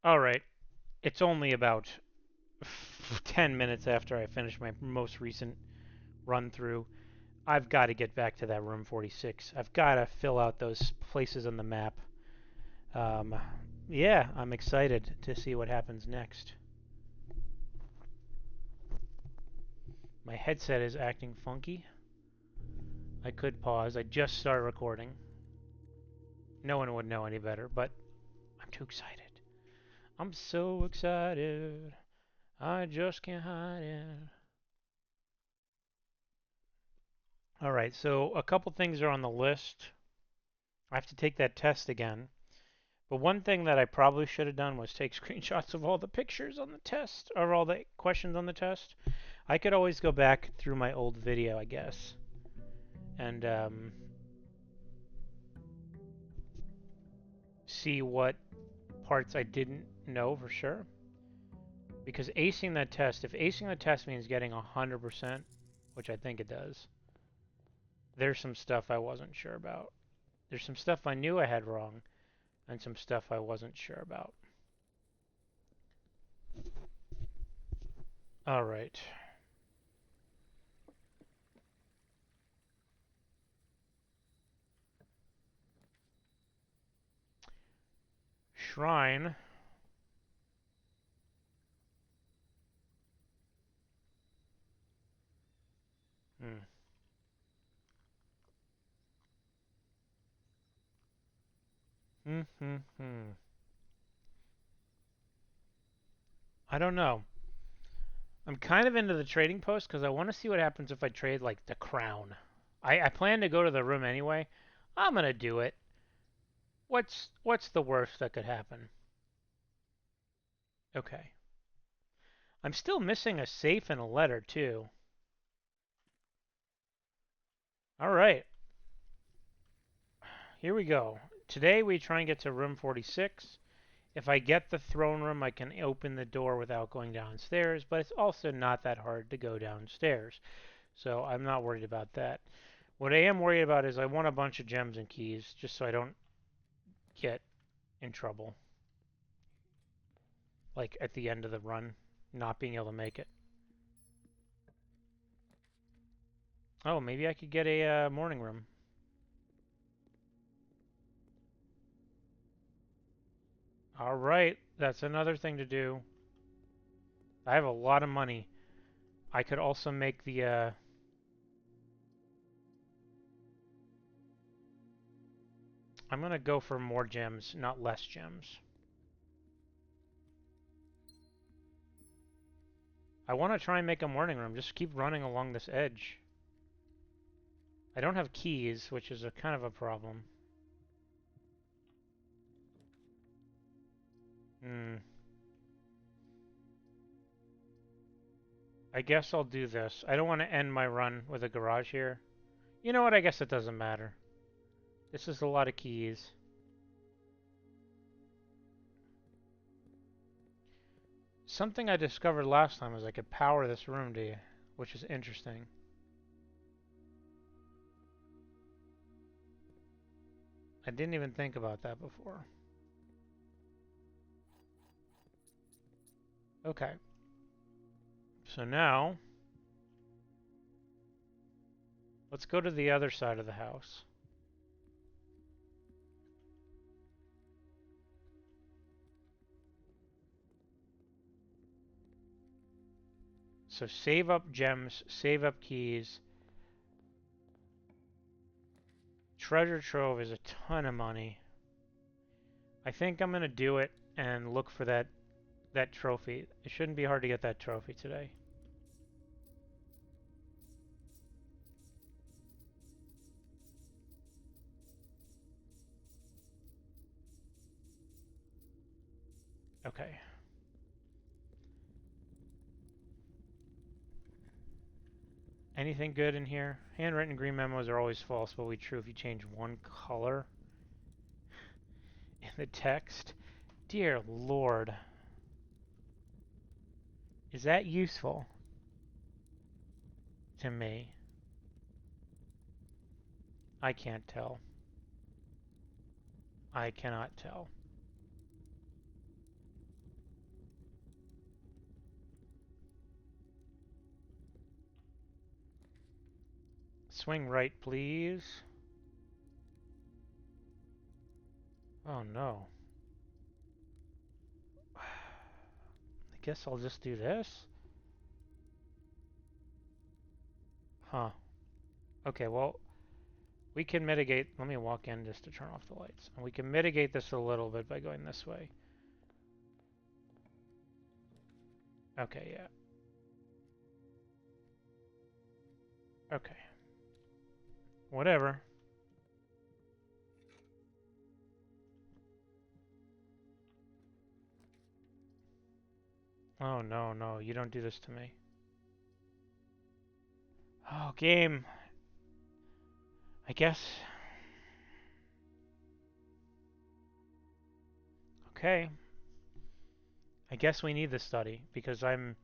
Alright, it's only about 10 minutes after I finish my most recent run through. I've got to get back to that room 46. I've got to fill out those places on the map. Um, yeah, I'm excited to see what happens next. My headset is acting funky. I could pause. I just started recording. No one would know any better, but I'm too excited. I'm so excited. I just can't hide it. All right, so a couple things are on the list. I have to take that test again. But one thing that I probably should have done was take screenshots of all the pictures on the test, or all the questions on the test. I could always go back through my old video, I guess, and see what parts I didn't know for sure. Because acing that test, if acing the test means getting 100%, which I think it does, there's some stuff I wasn't sure about. There's some stuff I knew I had wrong, and some stuff I wasn't sure about. All right. Shrine. Hmm. Hmm. Hmm. Hmm. I don't know. I'm kind of into the trading post because I want to see what happens if I trade like the crown. I plan to go to the room anyway. I'm gonna do it. What's the worst that could happen? Okay. I'm still missing a safe and a letter too. All right. Here we go. Today we try and get to room 46. If I get the throne room, I can open the door without going downstairs, but it's also not that hard to go downstairs. So I'm not worried about that. What I am worried about is I want a bunch of gems and keys just so I don't get in trouble. Like at the end of the run, not being able to make it. Oh, maybe I could get a morning room. All right, that's another thing to do. I have a lot of money. I could also make the. I'm gonna go for more gems, not less gems. I want to try and make a morning room. Just keep running along this edge. I don't have keys, which is a kind of a problem. Hmm. I guess I'll do this. I don't want to end my run with a garage here. You know what? I guess it doesn't matter. This is a lot of keys. Something I discovered last time was I could power this room to you, which is interesting. I didn't even think about that before. Okay. So now, let's go to the other side of the house. So save up gems, save up keys. Treasure trove is a ton of money. I think I'm gonna do it and look for that trophy. It shouldn't be hard to get that trophy today. Okay. Anything good in here? Handwritten green memos are always false, but will be true if you change one color in the text. Dear Lord. Is that useful to me? I can't tell. I cannot tell. Swing right, please. Oh no. I guess I'll just do this. Huh. Okay, well, we can mitigate. Let me walk in just to turn off the lights. And we can mitigate this a little bit by going this way. Okay, yeah. Okay. Whatever. Oh, no, no. You don't do this to me. Oh, game. I guess. Okay. I guess we need this study because I'm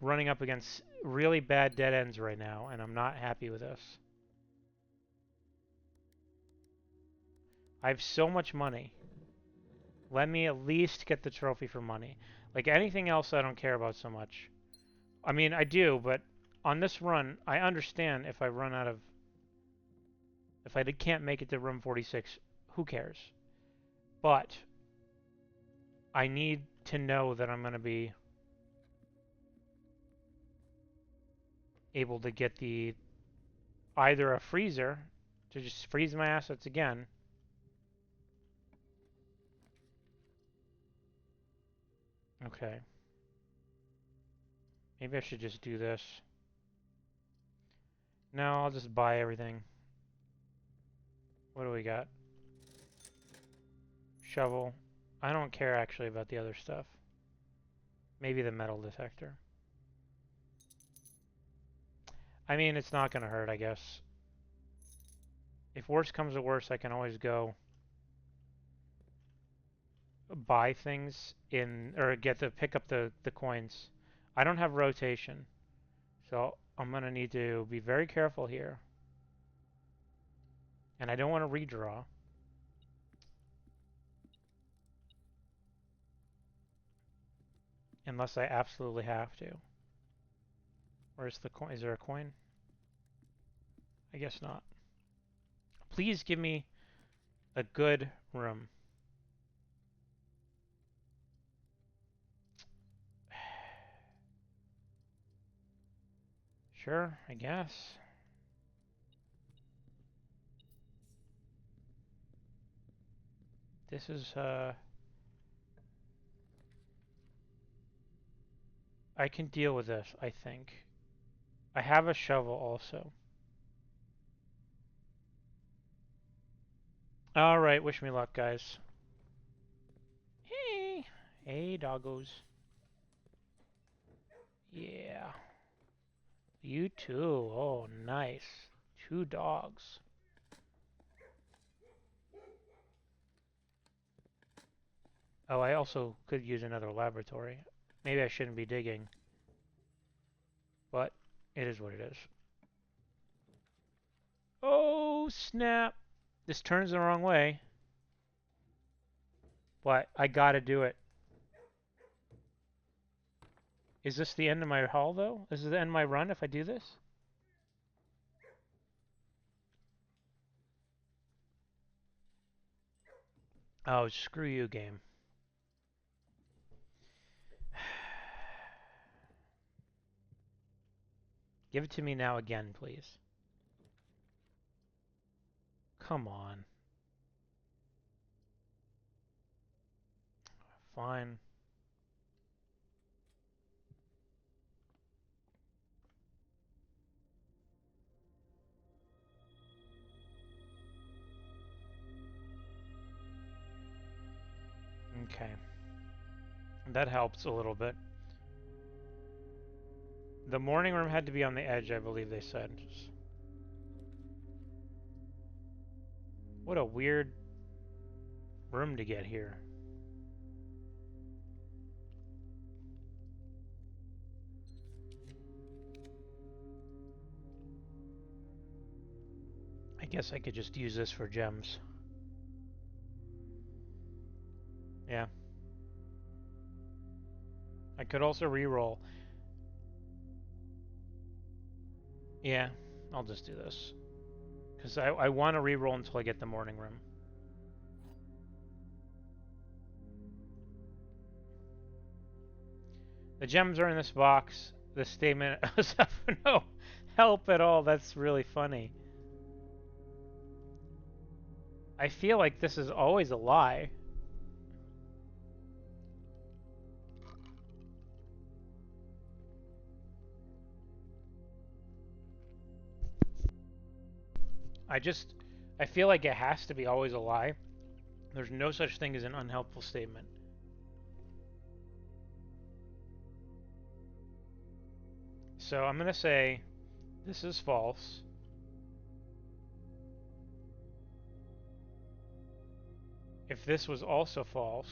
running up against really bad dead ends right now, and I'm not happy with this. I have so much money. Let me at least get the trophy for money. Like anything else, I don't care about so much. I mean, I do, but on this run, I understand if I run out of... If I can't make it to room 46, who cares? But I need to know that I'm going to be able to get the either a freezer to just freeze my assets again. Okay. Maybe I should just do this. No, I'll just buy everything. What do we got? Shovel. I don't care actually about the other stuff. Maybe the metal detector. I mean, it's not going to hurt, I guess. If worse comes to worse, I can always go buy things in, or get to pick up the coins. I don't have rotation, so I'm going to need to be very careful here. And I don't want to redraw. Unless I absolutely have to. Where's the coin? Is there a coin? I guess not. Please give me a good room. Sure, I guess. This is, I can deal with this, I think. I have a shovel also. Alright, wish me luck, guys. Hey! Hey, doggos. Yeah. You too. Oh, nice. 2 dogs. Oh, I also could use another laboratory. Maybe I shouldn't be digging. But it is what it is. Oh, snap! This turns the wrong way. But I gotta do it. Is this the end of my haul, though? This is the end of my run if I do this? Oh, screw you, game. Give it to me now again, please. Come on. Fine. Okay. That helps a little bit. The morning room had to be on the edge, I believe they said. What a weird room to get here. I guess I could just use this for gems. Yeah. I could also re-roll. Yeah, I'll just do this. Because I want to re-roll until I get the morning room. The gems are in this box. The statement was of no help at all. That's really funny. I feel like this is always a lie. I feel like it has to be always a lie. There's no such thing as an unhelpful statement. So I'm going to say this is false. If this was also false,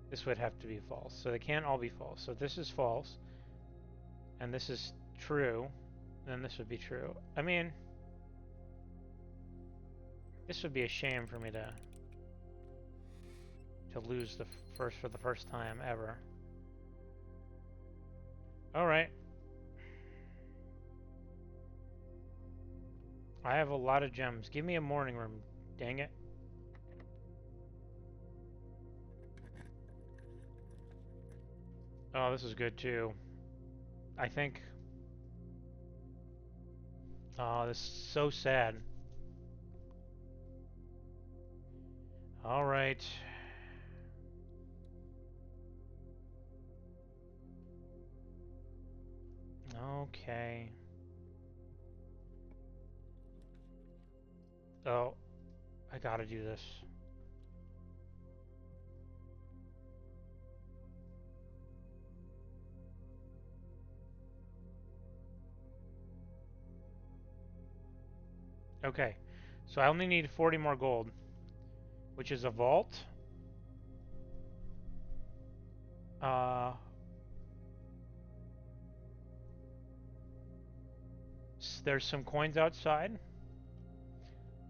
this would have to be false. So they can't all be false. So this is false, and this is true, then this would be true. I mean, this would be a shame for me to lose for the first time ever. All right. I have a lot of gems. Give me a morning room, dang it. Oh, this is good too. I think... Oh, this is so sad. All right. Okay. Oh, I gotta do this. Okay, so I only need 40 more gold, which is a vault. There's some coins outside.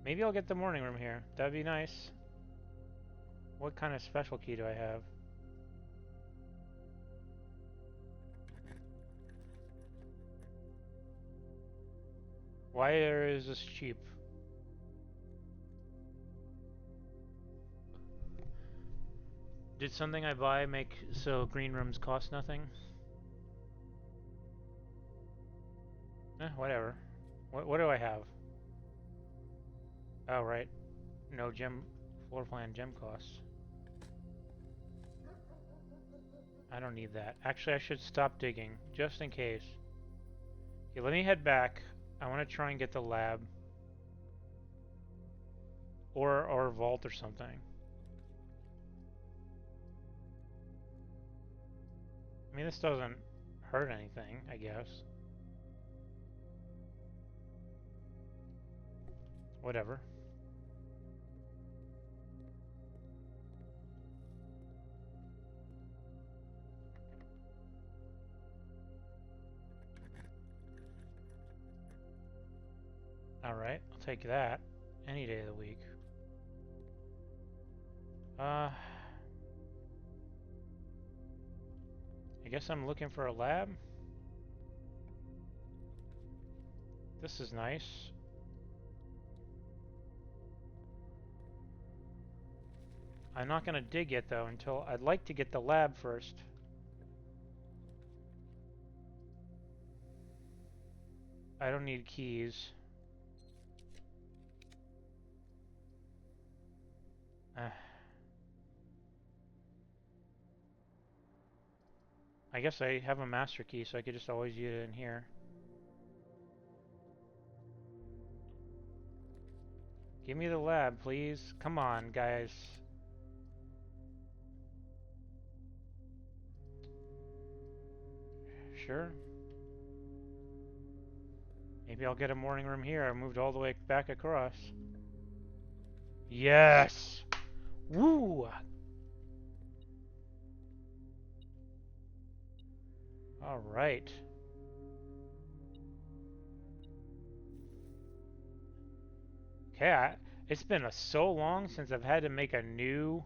Maybe I'll get the morning room here. That'd be nice. What kind of special key do I have? Why is this cheap? Did something I buy make so green rooms cost nothing? Whatever. What do I have? Oh, right. No gem floor plan gem costs. I don't need that. Actually, I should stop digging, just in case. Okay, let me head back. I want to try and get the lab. Or a vault or something. I mean, this doesn't hurt anything, I guess. Whatever. Alright, I'll take that any day of the week. I guess I'm looking for a lab. This is nice. I'm not going to dig yet though until I'd like to get the lab first. I don't need keys. I guess I have a master key, so I could just always use it in here. Give me the lab, please. Come on, guys. Sure. Maybe I'll get a morning room here. I moved all the way back across. Yes! Woo! Alright. Okay, it's been so long since I've had to make a new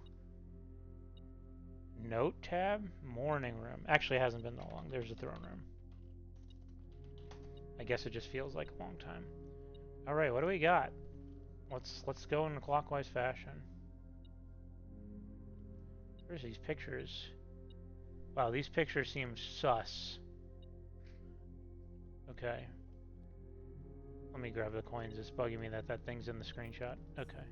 note tab. Morning room. Actually, it hasn't been that long. There's a throne room. I guess it just feels like a long time. All right, what do we got? Let's go in a clockwise fashion. Where's these pictures? Wow, these pictures seem sus. Okay. Let me grab the coins. It's bugging me that that thing's in the screenshot. Okay.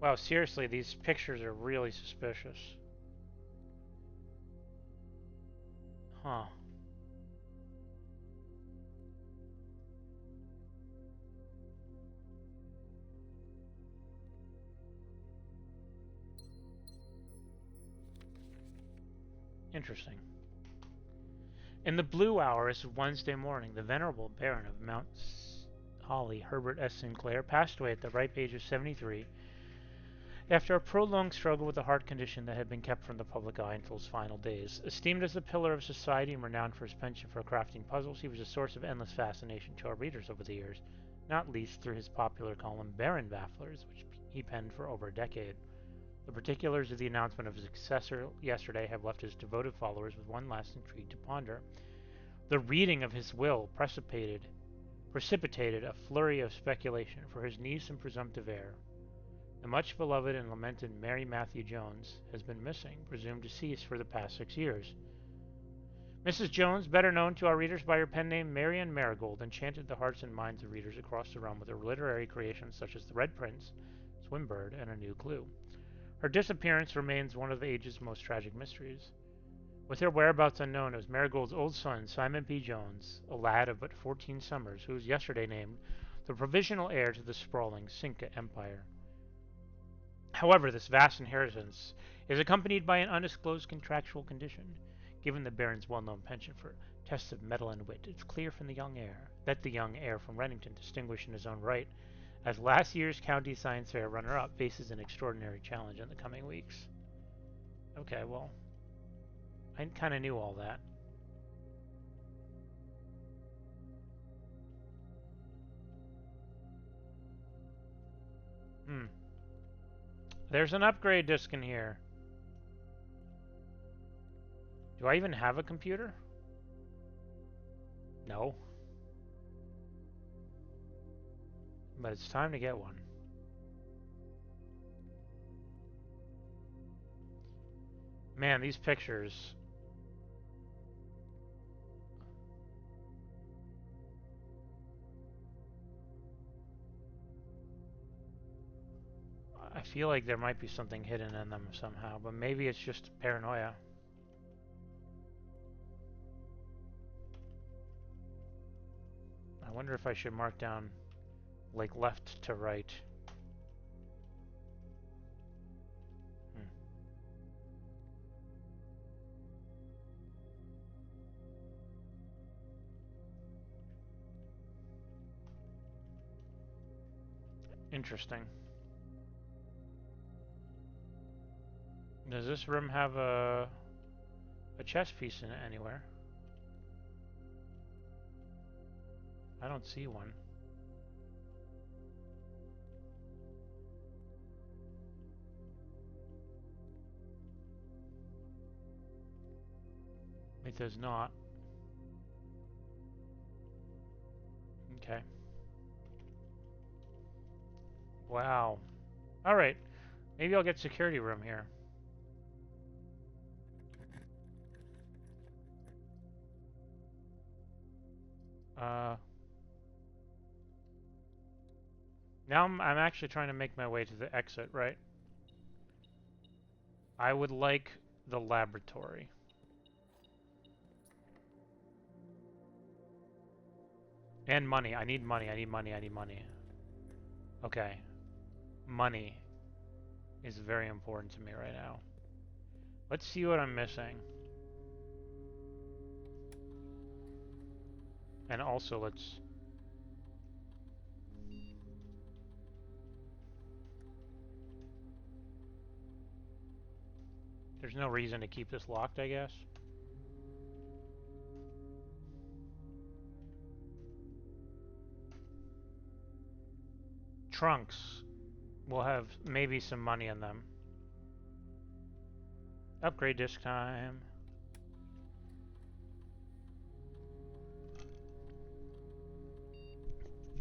Wow, seriously, these pictures are really suspicious. Huh. Interesting. In the blue hours of Wednesday morning, the venerable Baron of Mount Holly, Herbert S. Sinclair, passed away at the ripe age of 73 after a prolonged struggle with a heart condition that had been kept from the public eye until his final days. Esteemed as a pillar of society and renowned for his penchant for crafting puzzles, he was a source of endless fascination to our readers over the years, not least through his popular column Baron Bafflers, which he penned for over a decade. The particulars of the announcement of his successor yesterday have left his devoted followers with one last intrigue to ponder. The reading of his will precipitated a flurry of speculation for his niece and presumptive heir. The much beloved and lamented Mary Matthew Jones has been missing, presumed deceased for the past 6 years. Mrs. Jones, better known to our readers by her pen name Marian Marigold, enchanted the hearts and minds of readers across the realm with her literary creations such as The Red Prince, Swimbird, and A New Clue. Her disappearance remains one of the age's most tragic mysteries. With her whereabouts unknown, it was Marigold's old son, Simon P. Jones, a lad of but 14 summers, who was yesterday named the provisional heir to the sprawling Cinca Empire. However, this vast inheritance is accompanied by an undisclosed contractual condition. Given the Baron's well-known penchant for tests of mettle and wit, it's clear from the young heir from Redington, distinguished in his own right as last year's County Science Fair runner-up, faces an extraordinary challenge in the coming weeks. Okay, well, I kind of knew all that. Hmm. There's an upgrade disc in here. Do I even have a computer? No. But it's time to get one. Man, these pictures. I feel like there might be something hidden in them somehow, but maybe it's just paranoia. I wonder if I should mark down like left to right. Hmm. Interesting. Does this room have a chess piece in it anywhere? I don't see one. It does not. Okay. Wow. Alright. Maybe I'll get security room here. Uh, now I'm actually trying to make my way to the exit, right? I would like the laboratory. And money. I need money. I need money. I need money. Okay. Money is very important to me right now. Let's see what I'm missing. And also let's... There's no reason to keep this locked, I guess. Trunks will have maybe some money in them. Upgrade disc time.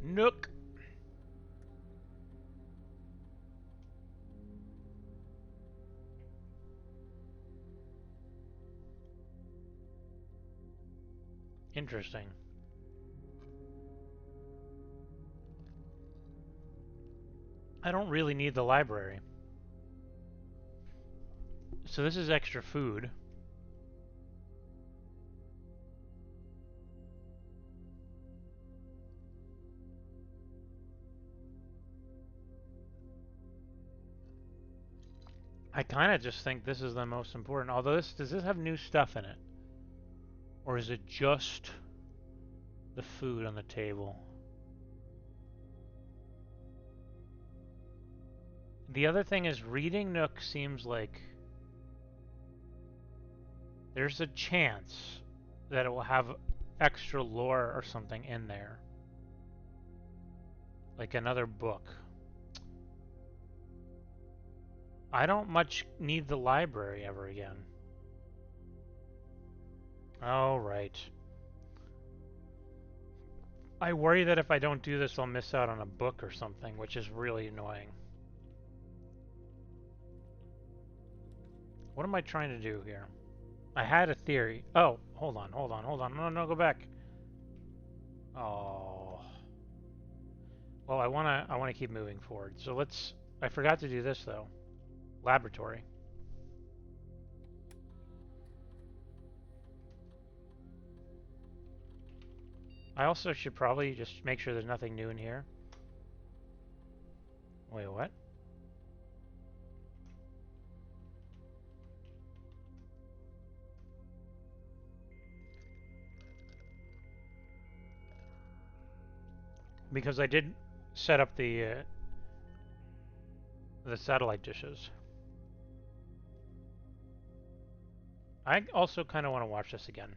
Nook. Interesting. I don't really need the library. So this is extra food. I kind of just think this is the most important. Although does this have new stuff in it? Or is it just the food on the table? The other thing is reading Nook seems like there's a chance that it will have extra lore or something in there. Like another book. I don't much need the library ever again. Oh, right. I worry that if I don't do this, I'll miss out on a book or something, which is really annoying. What am I trying to do here? I had a theory. Oh, hold on. No, go back. Oh. Well, I wanna keep moving forward. So I forgot to do this though. Laboratory. I also should probably just make sure there's nothing new in here. Wait, what? Because I did set up the satellite dishes. I also kind of want to watch this again.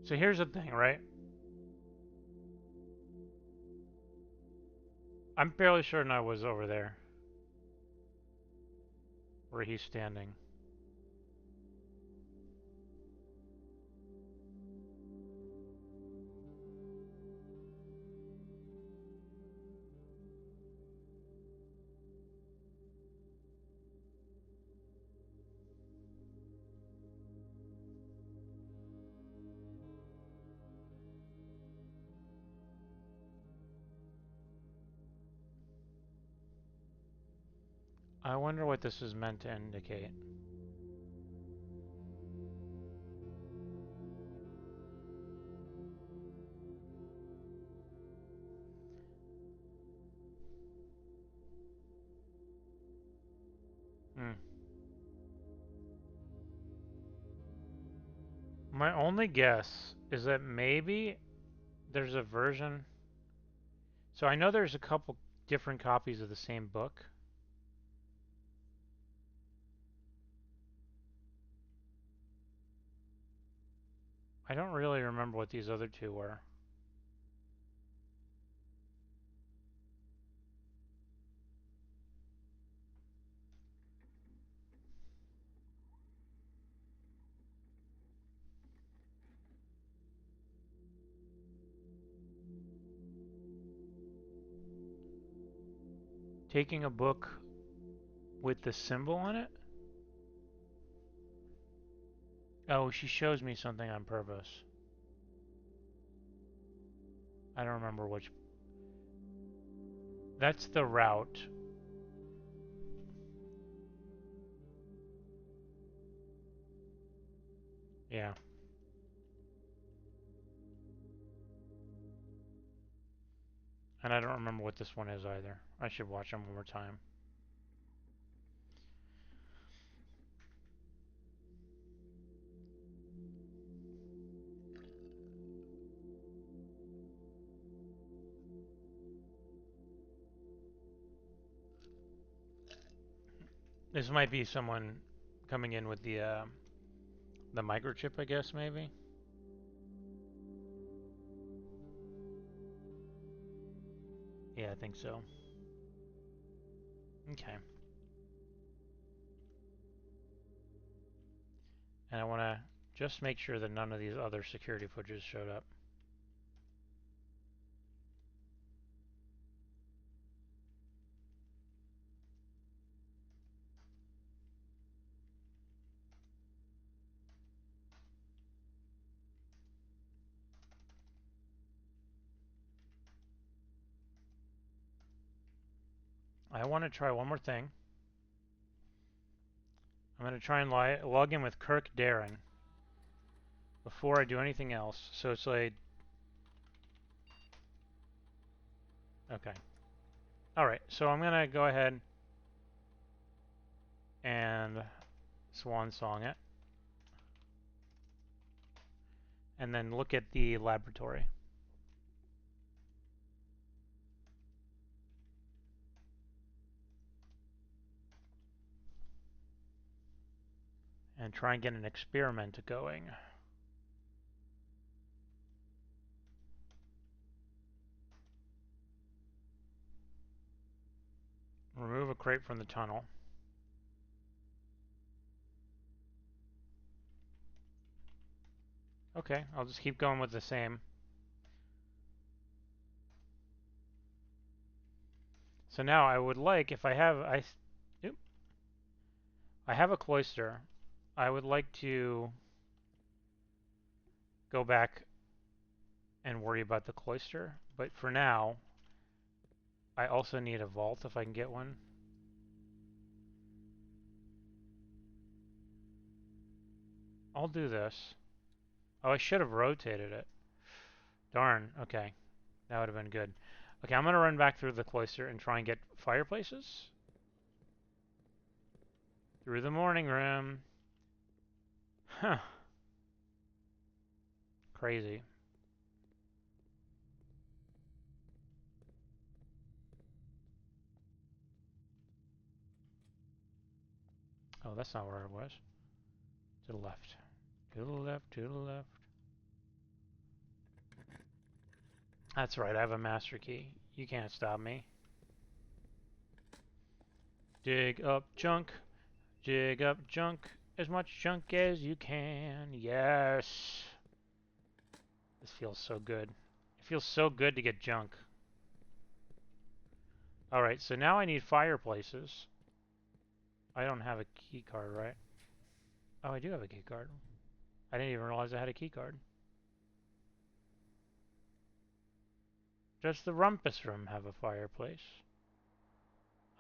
So here's the thing, right? I'm fairly certain I was over there where he's standing. I wonder what this is meant to indicate. Hmm. My only guess is that maybe there's a version. So I know there's a couple different copies of the same book. I don't really remember what these other two were. Taking a book with the symbol on it? Oh, she shows me something on purpose. I don't remember which. That's the route. Yeah. And I don't remember what this one is either. I should watch them one more time. This might be someone coming in with the microchip, I guess, maybe? Yeah, I think so. Okay. And I want to just make sure that none of these other security footages showed up. I want to try one more thing. I'm going to try and log in with Kirk Daring before I do anything else. So it's like, okay. All right, so I'm going to go ahead and swan song it. And then look at the laboratory. And try and get an experiment going. Remove a crate from the tunnel. Okay, I'll just keep going with the same. So now I would like, if I have, I have a cloister. I would like to go back and worry about the cloister. But for now, I also need a vault if I can get one. I'll do this. Oh, I should have rotated it. Darn, okay. That would have been good. Okay, I'm going to run back through the cloister and try and get fireplaces. Through the morning room. Huh. Crazy. Oh, that's not where it was. To the left. To the left, to the left. That's right, I have a master key. You can't stop me. Dig up junk. Dig up junk. As much junk as you can. Yes. This feels so good. It feels so good to get junk. Alright, so now I need fireplaces. I don't have a key card, right? Oh, I do have a key card. I didn't even realize I had a key card. Does the rumpus room have a fireplace?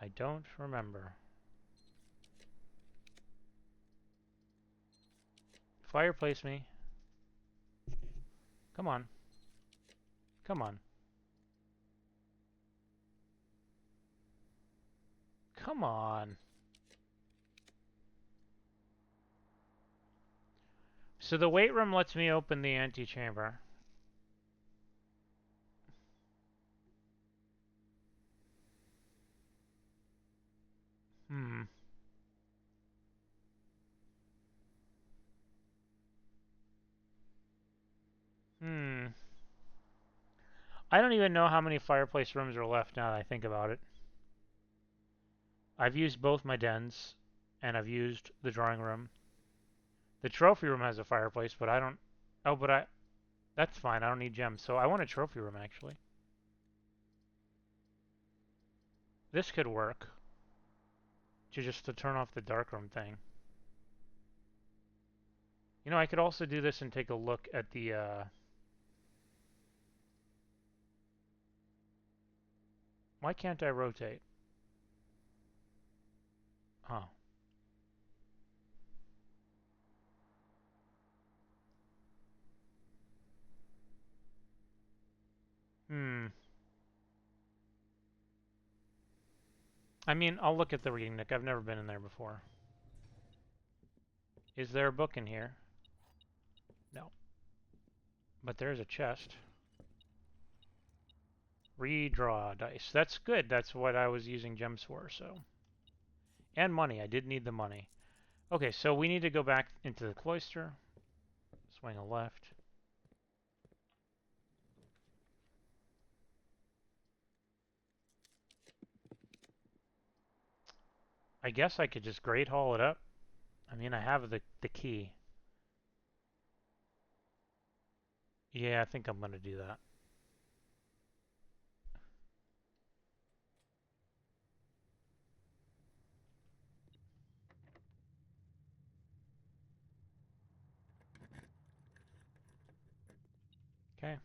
I don't remember. Fireplace me. Come on. Come on. Come on. So the weight room lets me open the antechamber. Hmm. Hmm. I don't even know how many fireplace rooms are left now that I think about it. I've used both my dens, and I've used the drawing room. The trophy room has a fireplace, but I don't... Oh, but I... That's fine, I don't need gems. So I want a trophy room, actually. This could work. To turn off the darkroom thing. You know, I could also do this and take a look at the, Why can't I rotate? Huh. Hmm. I mean, I'll look at the reading nook. I've never been in there before. Is there a book in here? No. But there's a chest. Redraw dice. That's good. That's what I was using gems for, so. And money. I did need the money. Okay, so we need to go back into the cloister. Swing a left. I guess I could just great haul it up. I mean, I have the key. Yeah, I think I'm going to do that. Okay.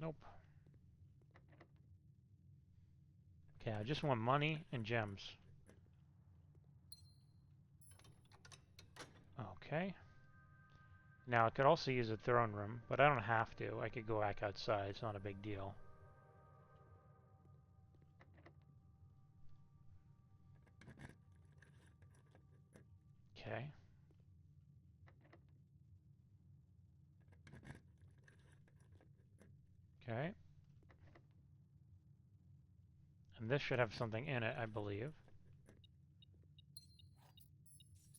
Nope. Okay, I just want money and gems. Okay. Now, I could also use a throne room, but I don't have to. I could go back outside. It's not a big deal. Okay. Okay. And this should have something in it, I believe.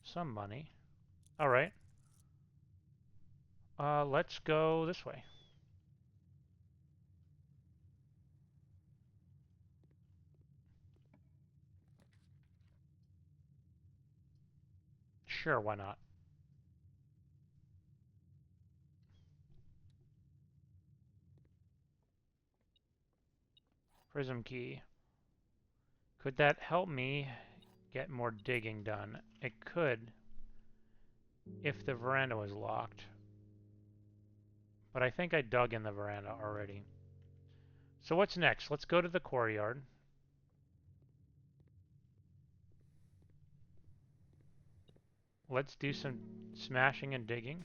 Some money. All right. Let's go this way. Sure, why not? Prism key. Could that help me get more digging done? It could, if the veranda was locked. But I think I dug in the veranda already. So what's next? Let's go to the courtyard. Let's do some smashing and digging.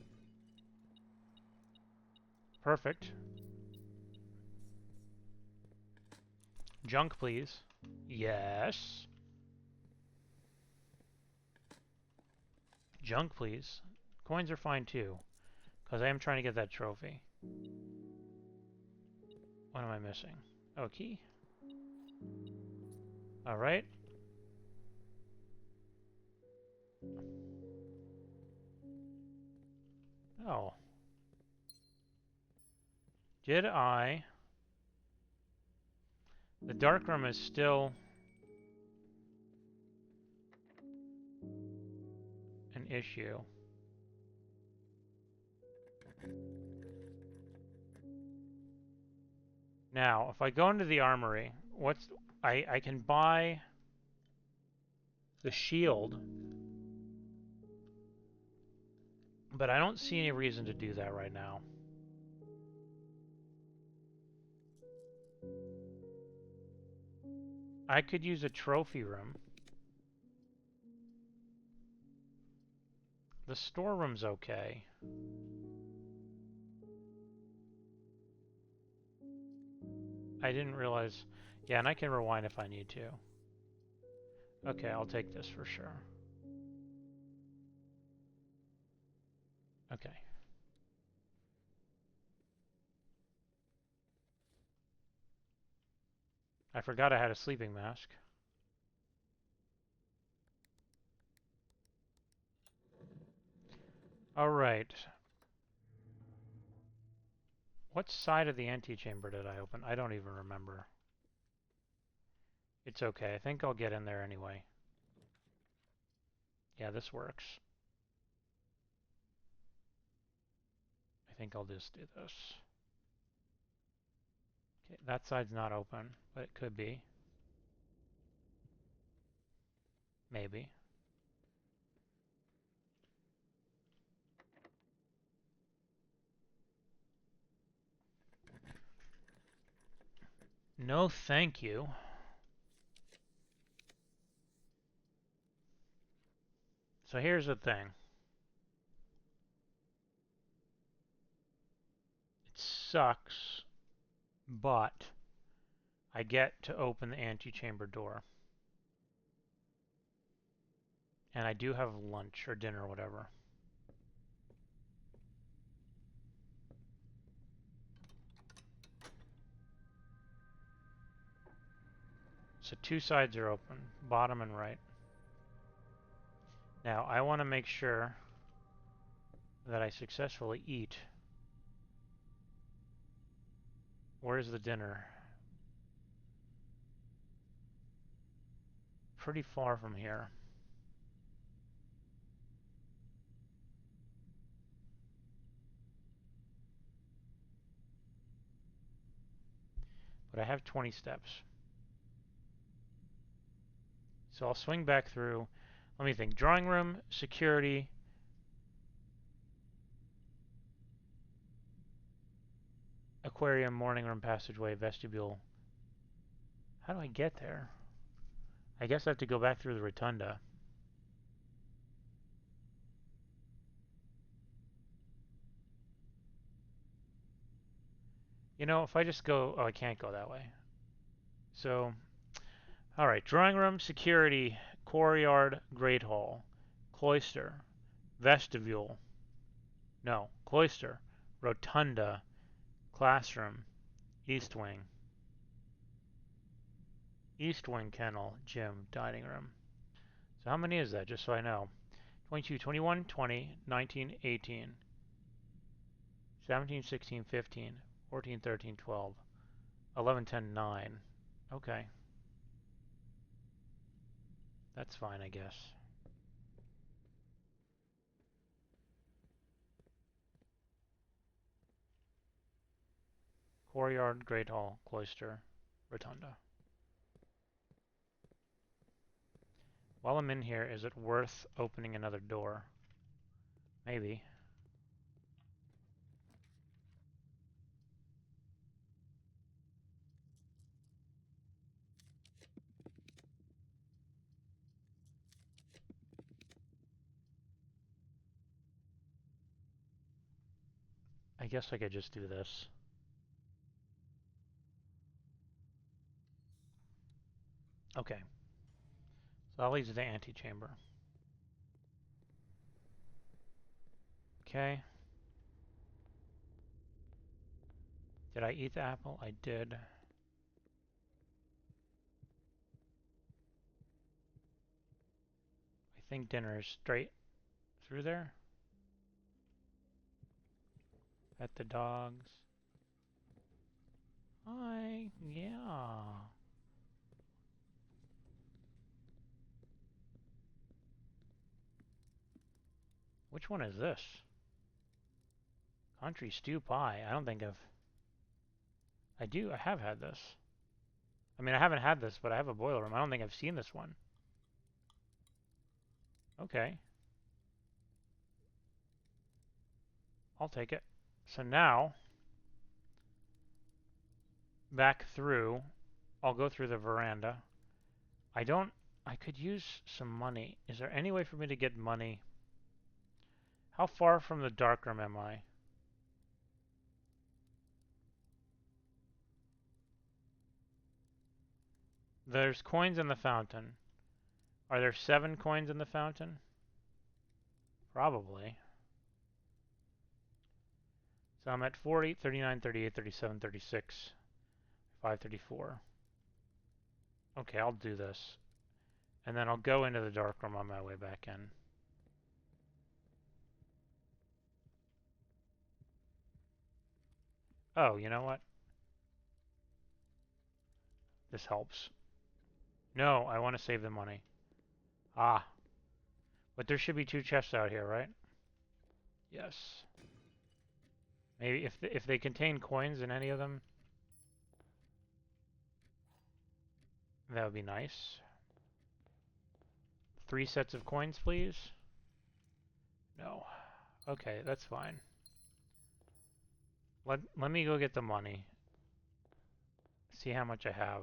Perfect. Junk, please. Yes. Junk, please. Coins are fine too, because I am trying to get that trophy. What am I missing? Oh, key. All right. Oh. Did I... The dark room is still an issue. Now, if I go into the armory, what's... I can buy the shield, but I don't see any reason to do that right now. I could use a trophy room. The storeroom's okay. I didn't realize... Yeah, and I can rewind if I need to. Okay, I'll take this for sure. Okay. I forgot I had a sleeping mask. Alright. What side of the antechamber did I open? I don't even remember. It's okay. I think I'll get in there anyway. Yeah, this works. I think I'll just do this. Okay, that side's not open, but it could be. Maybe. No, thank you. So here's the thing. It sucks, but I get to open the antechamber door. And I do have lunch or dinner or whatever. So two sides are open, bottom and right. Now, I want to make sure that I successfully eat. Where's the dinner? Pretty far from here. but I have 20 steps. So I'll swing back through. Let me think. Drawing room, security, aquarium, morning room, passageway, vestibule. How do I get there? I guess I have to go back through the rotunda. You know, if I just go... Oh, I can't go that way. So, alright. Drawing room, security, courtyard, great hall, cloister, vestibule. No, cloister, rotunda, classroom, east wing. East wing, kennel, gym, dining room. So how many is that, just so I know? 22, 21, 20, 19, 18, 17, 16, 15, 14, 13, 12, 11, 10, 9. Okay. That's fine, I guess. Courtyard, Great Hall, Cloister, Rotunda. While I'm in here, is it worth opening another door? Maybe. I guess I could just do this. Okay. So that leads to the antechamber. Okay. Did I eat the apple? I did. I think dinner is straight through there. Pet the dogs. Hi. Yeah. Which one is this? Country stew pie. I don't think I've... I have had this. I mean, I haven't had this, but I have a boiler room. I don't think I've seen this one. Okay. I'll take it. So now, back through, I'll go through the veranda. I could use some money. Is there any way for me to get money? How far from the darkroom am I? There's coins in the fountain. Are there 7 coins in the fountain? Probably. So I'm at 40, 39, 38, 37, 36, 534. Okay, I'll do this. And then I'll go into the darkroom on my way back in. Oh, you know what? This helps. No, I want to save the money. Ah. But there should be 2 chests out here, right? Yes. Maybe if they contain coins in any of them, that would be nice. 3 sets of coins, please. No. Okay, that's fine. Let me go get the money. See how much I have.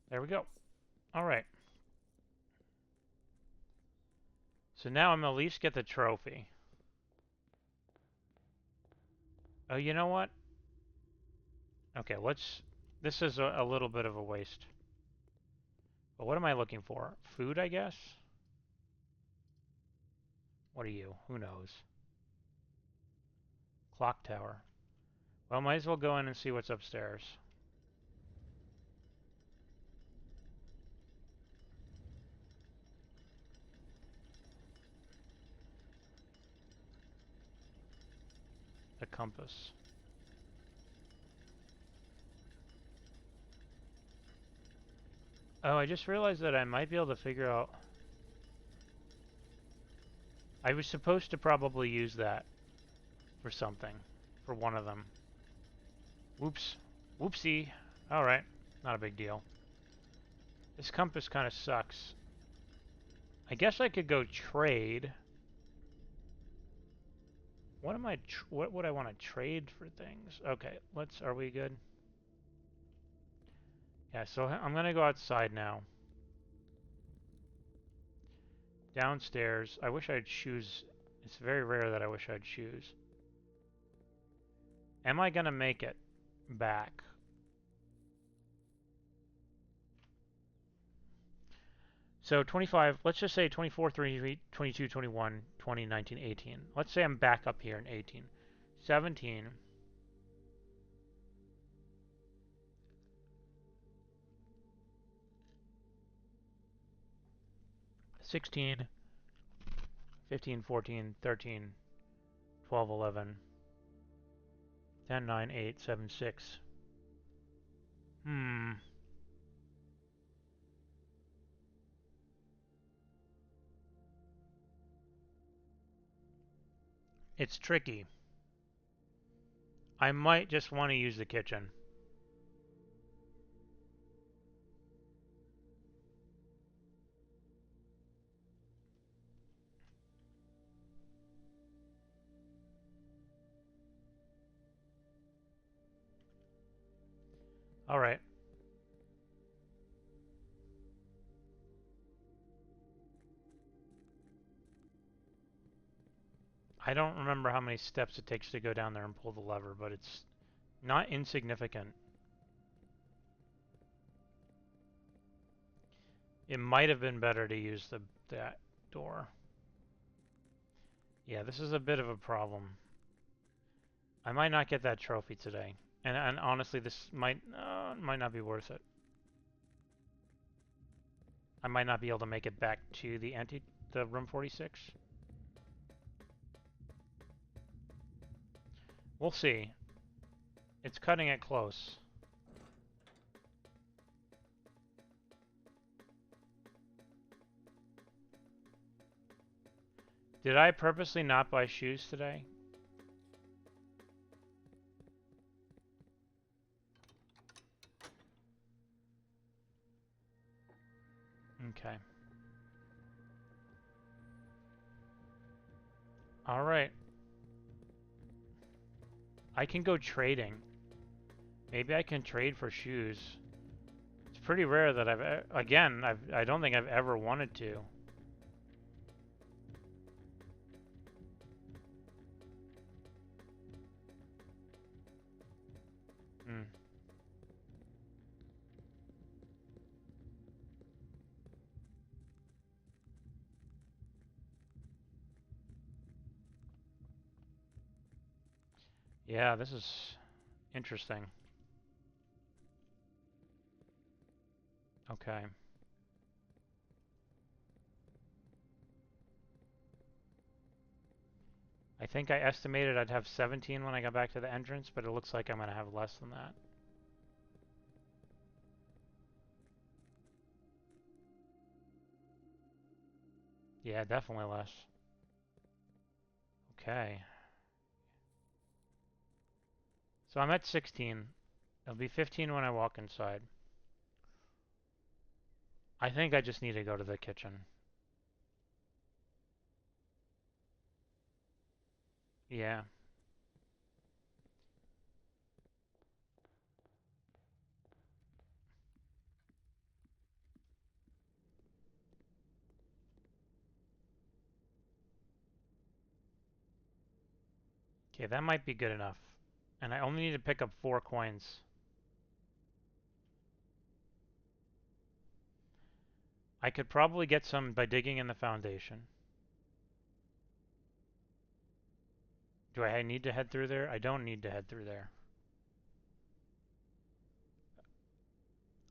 There we go. All right. So now I'm at least get the trophy. Oh, you know what? Okay, let's... This is a little bit of a waste. But what am I looking for? Food, I guess? What are you? Who knows? Clock tower. Well, might as well go in and see what's upstairs. The compass. Oh, I just realized that I might be able to figure out... I was supposed to probably use that for something. For one of them. Whoops. Whoopsie. Alright. Not a big deal. This compass kind of sucks. I guess I could go trade. What would I want to trade for things? Okay, are we good? Yeah, so I'm gonna go outside now. Downstairs. I wish I had shoes. It's very rare that I wish I had shoes. Am I gonna make it back? So 25, let's just say 24, 23, 22, 21, 20, 19, 18. Let's say I'm back up here in 18. 17. 16, 15, 14, 13, 12, 11, 10, 9, 8, 7, 6. Hmm. It's tricky. I might just want to use the kitchen. Alright. I don't remember how many steps it takes to go down there and pull the lever, but it's not insignificant. It might have been better to use that door. Yeah, this is a bit of a problem. I might not get that trophy today. And honestly, this might not be worth it. I might not be able to make it back to the room 46. We'll see. It's cutting it close. Did I purposely not buy shoes today? Okay. Alright. I can go trading. Maybe I can trade for shoes. It's pretty rare that I don't think I've ever wanted to. Hmm. Yeah, this is interesting. Okay. I think I estimated I'd have 17 when I got back to the entrance, but it looks like I'm going to have less than that. Yeah, definitely less. Okay. So I'm at 16. It'll be 15 when I walk inside. I think I just need to go to the kitchen. Yeah. Okay, that might be good enough. And I only need to pick up 4 coins. I could probably get some by digging in the foundation. Do I need to head through there? I don't need to head through there.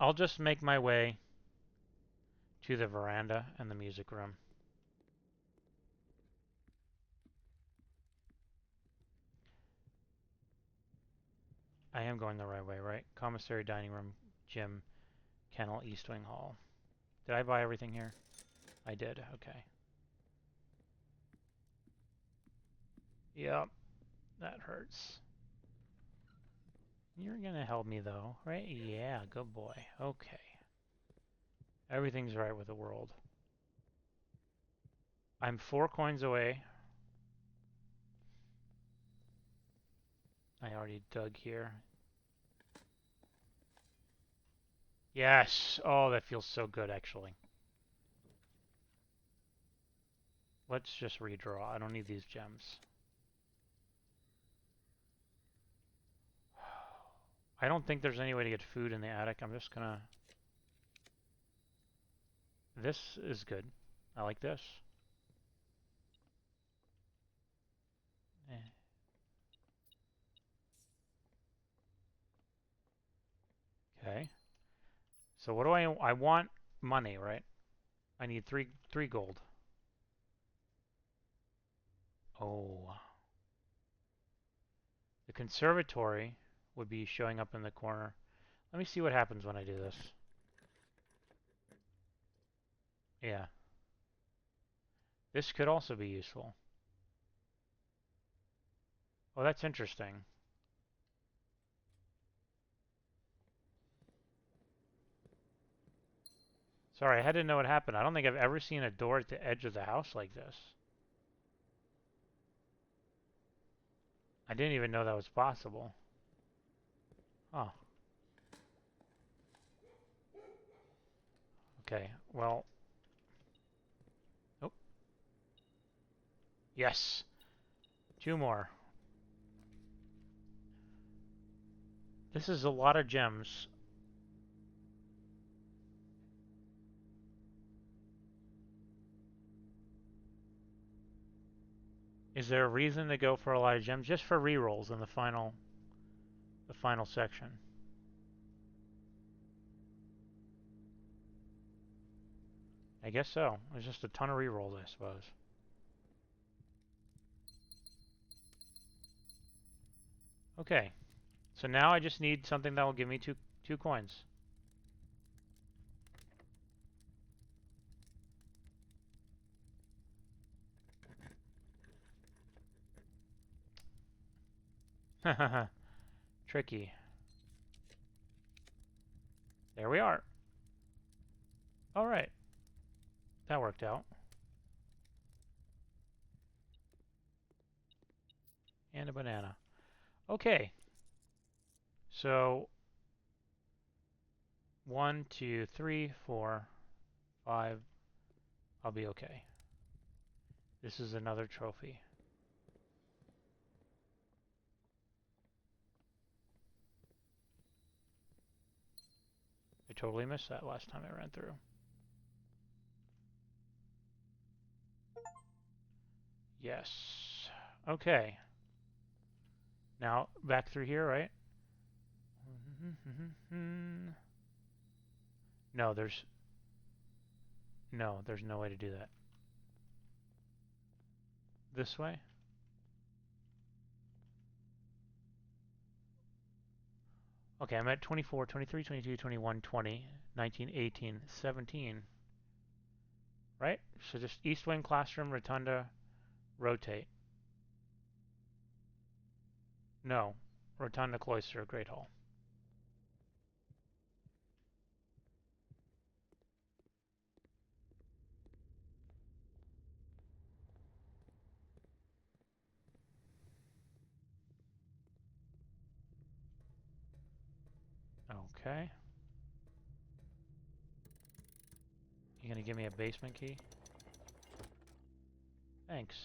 I'll just make my way to the veranda and the music room. I am going the right way, right? Commissary, dining room, gym, Kennel, East Wing Hall. Did I buy everything here? I did, okay. Yep, that hurts. You're gonna help me though, right? Yeah, good boy. Okay. Everything's right with the world. I'm 4 coins away. I already dug here. Yes! Oh, that feels so good, actually. Let's just redraw. I don't need these gems. I don't think there's any way to get food in the attic. I'm just gonna... This is good. I like this. Eh. Okay. So what do I want money, right? I need three gold. Oh. The conservatory would be showing up in the corner. Let me see what happens when I do this. Yeah. This could also be useful. Oh, that's interesting. Sorry, I had to know what happened. I don't think I've ever seen a door at the edge of the house like this. I didn't even know that was possible. Oh. Okay, well... Oh. Yes! 2 more. This is a lot of gems. Is there a reason to go for a lot of gems? Just for rerolls in the final section. I guess so. There's just a ton of rerolls, I suppose. Okay. So now I just need something that will give me two coins. Hahaha. Tricky. There we are. Alright. That worked out. And a banana. Okay. So 1, 2, 3, 4, 5. I'll be okay. This is another trophy. I totally missed that last time I ran through. Yes. Okay. Now back through here, right? No, there's no way to do that. This way? Okay, I'm at 24, 23, 22, 21, 20, 19, 18, 17. Right? So just East Wing, Classroom, Rotunda, rotate. No. Rotunda, Cloister, Great Hall. Okay. You gonna give me a basement key? Thanks.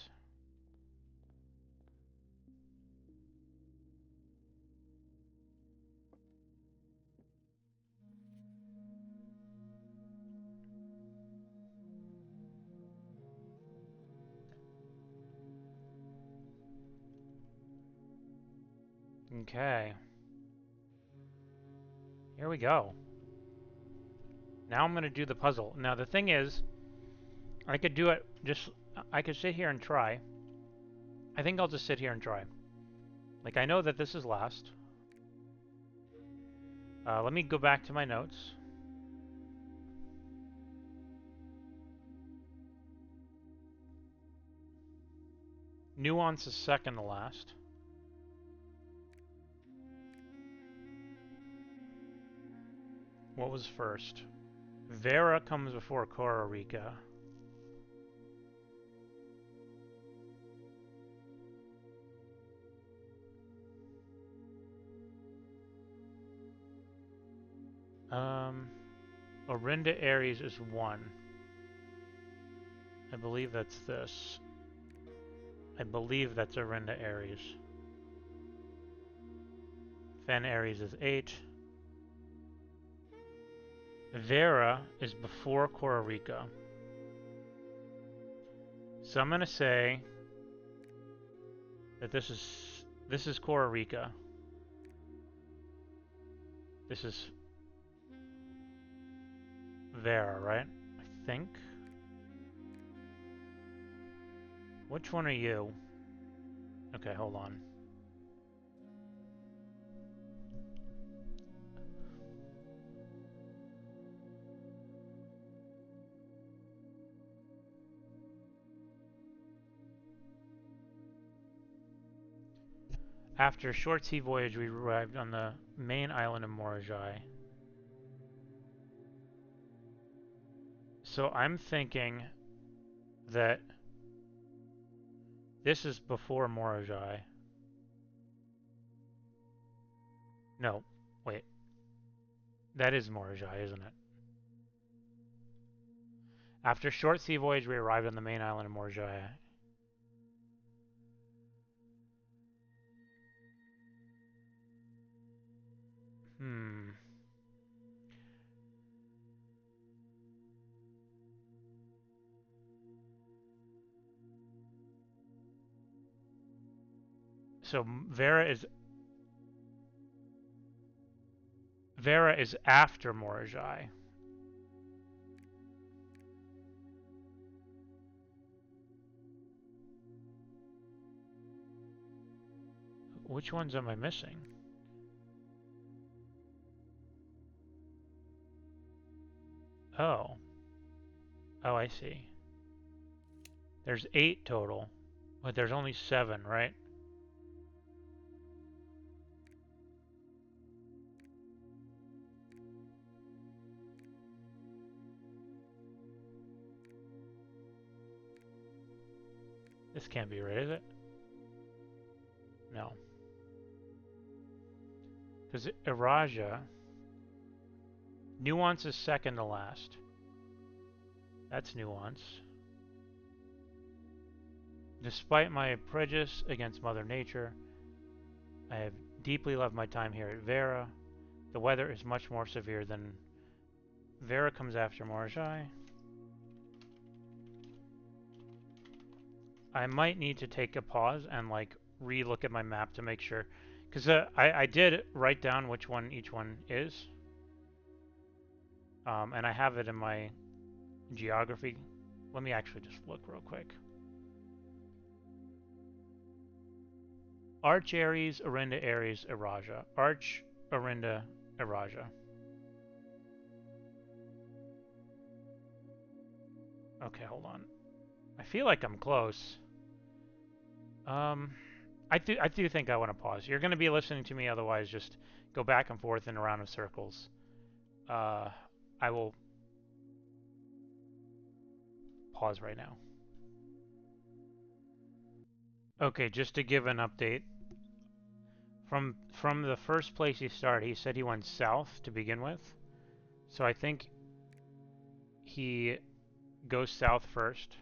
Okay. Here we go. Now I'm gonna do the puzzle. Now the thing is, I could do it just... I could sit here and try. I think I'll just sit here and try. Like, I know that this is last. Let me go back to my notes. Nuance is second to last. What was first? Vera comes before Costa Rica. Orinda Aries is 1. I believe that's this. I believe that's Orinda Aries. Fen Aries is 8. Vera is before Costa Rica. So I'm gonna say that this is Costa Rica. This is Vera, right? I think. Which one are you? Okay, hold on. After a short sea voyage, we arrived on the main island of Morajai. So I'm thinking that this is before Morajai. No, wait. That is Morajai, isn't it? After a short sea voyage, we arrived on the main island of Morajai. So Vera is after Morajai. Which ones am I missing? Oh. Oh, I see. There's 8 total, but there's only 7, right? This can't be right, is it? No. Because Iraja, Nuance is second to last. That's Nuance. Despite my prejudice against Mother Nature, I have deeply loved my time here at Vera. The weather is much more severe than... Vera comes after Morajai. I might need to take a pause and like re-look at my map to make sure, because I did write down which one each one is, and I have it in my geography. Let me actually just look real quick. Arch Aries, Orinda Aries, Iraja. Arch, Orinda, Iraja. Okay, hold on. I feel like I'm close. I do think I want to pause. You're going to be listening to me, otherwise just go back and forth in a round of circles. I will pause right now. Okay, just to give an update. From the first place he started, he said he went south to begin with. So I think he goes south first.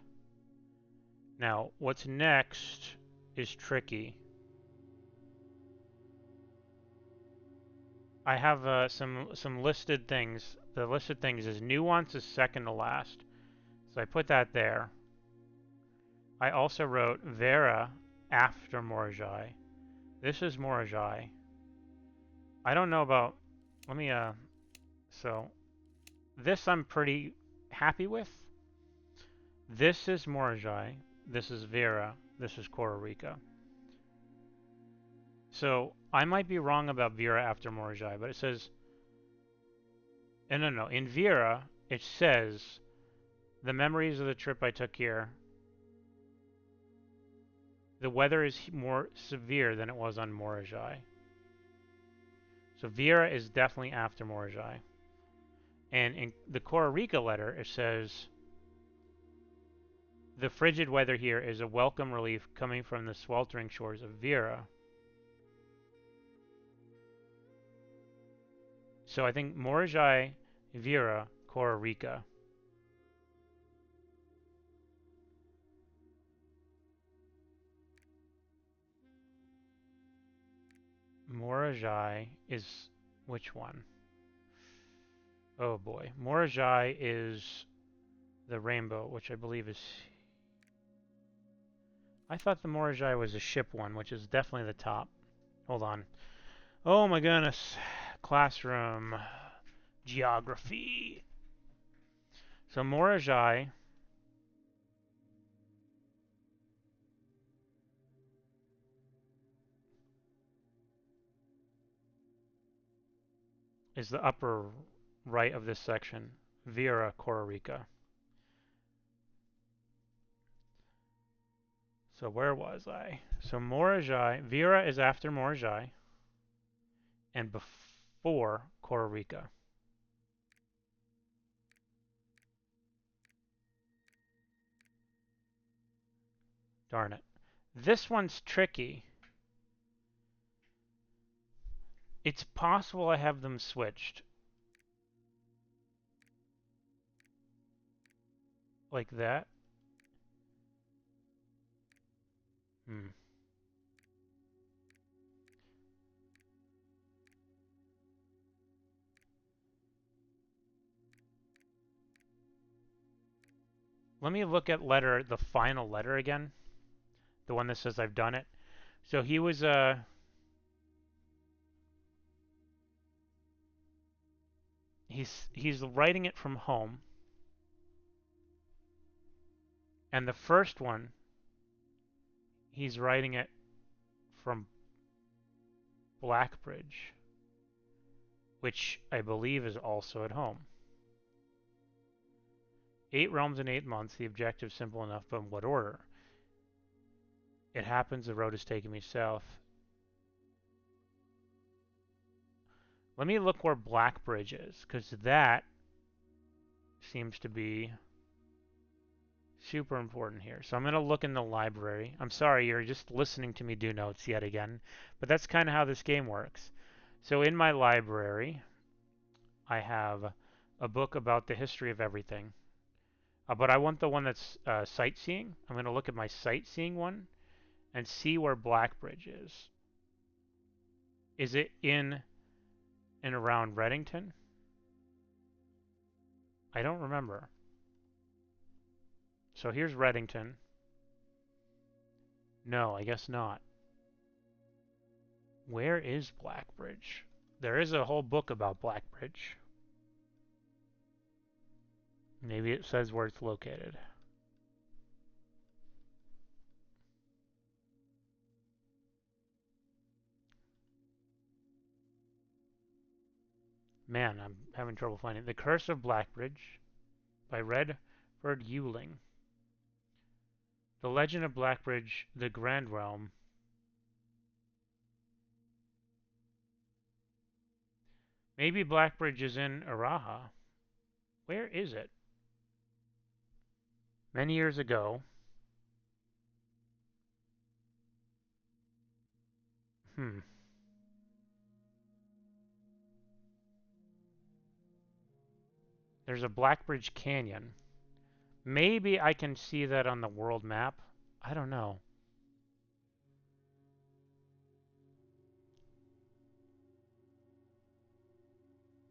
Now, what's next is tricky. I have some listed things. The listed things is Nuance is second to last. So I put that there. I also wrote Vera after Morajai. This is Morajai. I don't know about... Let me, So, this I'm pretty happy with. This is Morajai. This is Vera. This is Costa Rica. So, I might be wrong about Vera after Morajai, but it says... No. In Vera, it says... The memories of the trip I took here... the weather is more severe than it was on Morajai. So Vera is definitely after Morajai. And in the Costa Rica letter, it says, the frigid weather here is a welcome relief coming from the sweltering shores of Vera. So I think Morajai, Vera, Costa Rica. Morajai is which one? Oh boy. Morajai is the rainbow, which I believe is... I thought the Morajai was a ship one, which is definitely the top. Hold on. Oh my goodness. Classroom. Geography. So Morajai is the upper right of this section. Vera, Costa Rica. So where was I? So Morajai, Vera is after Morajai and before Costa Rica. Darn it. This one's tricky. It's possible I have them switched. Like that. Hmm. Let me look at the final letter again. The one that says I've done it. So he was he's writing it from home. And the first one, he's writing it from Blackbridge, which I believe is also at home. 8 realms in 8 months, the objective simple enough, but in what order? It happens the road is taking me south. Let me look where Blackbridge is, because that seems to be super important here. So I'm going to look in the library. I'm sorry, you're just listening to me do notes yet again, but that's kind of how this game works. So in my library, I have a book about the history of everything. But I want the one that's sightseeing. I'm going to look at my sightseeing one and see where Blackbridge is. Is it in and around Reddington? I don't remember. So here's Reddington. No, I guess not. Where is Blackbridge? There is a whole book about Blackbridge. Maybe it says where it's located. Man, I'm having trouble finding it. The Curse of Blackbridge by Redford Ewing. The Legend of Blackbridge, the Grand Realm. Maybe Blackbridge is in Araha. Where is it? Many years ago. Hmm. There's a Blackbridge Canyon. Maybe I can see that on the world map. I don't know.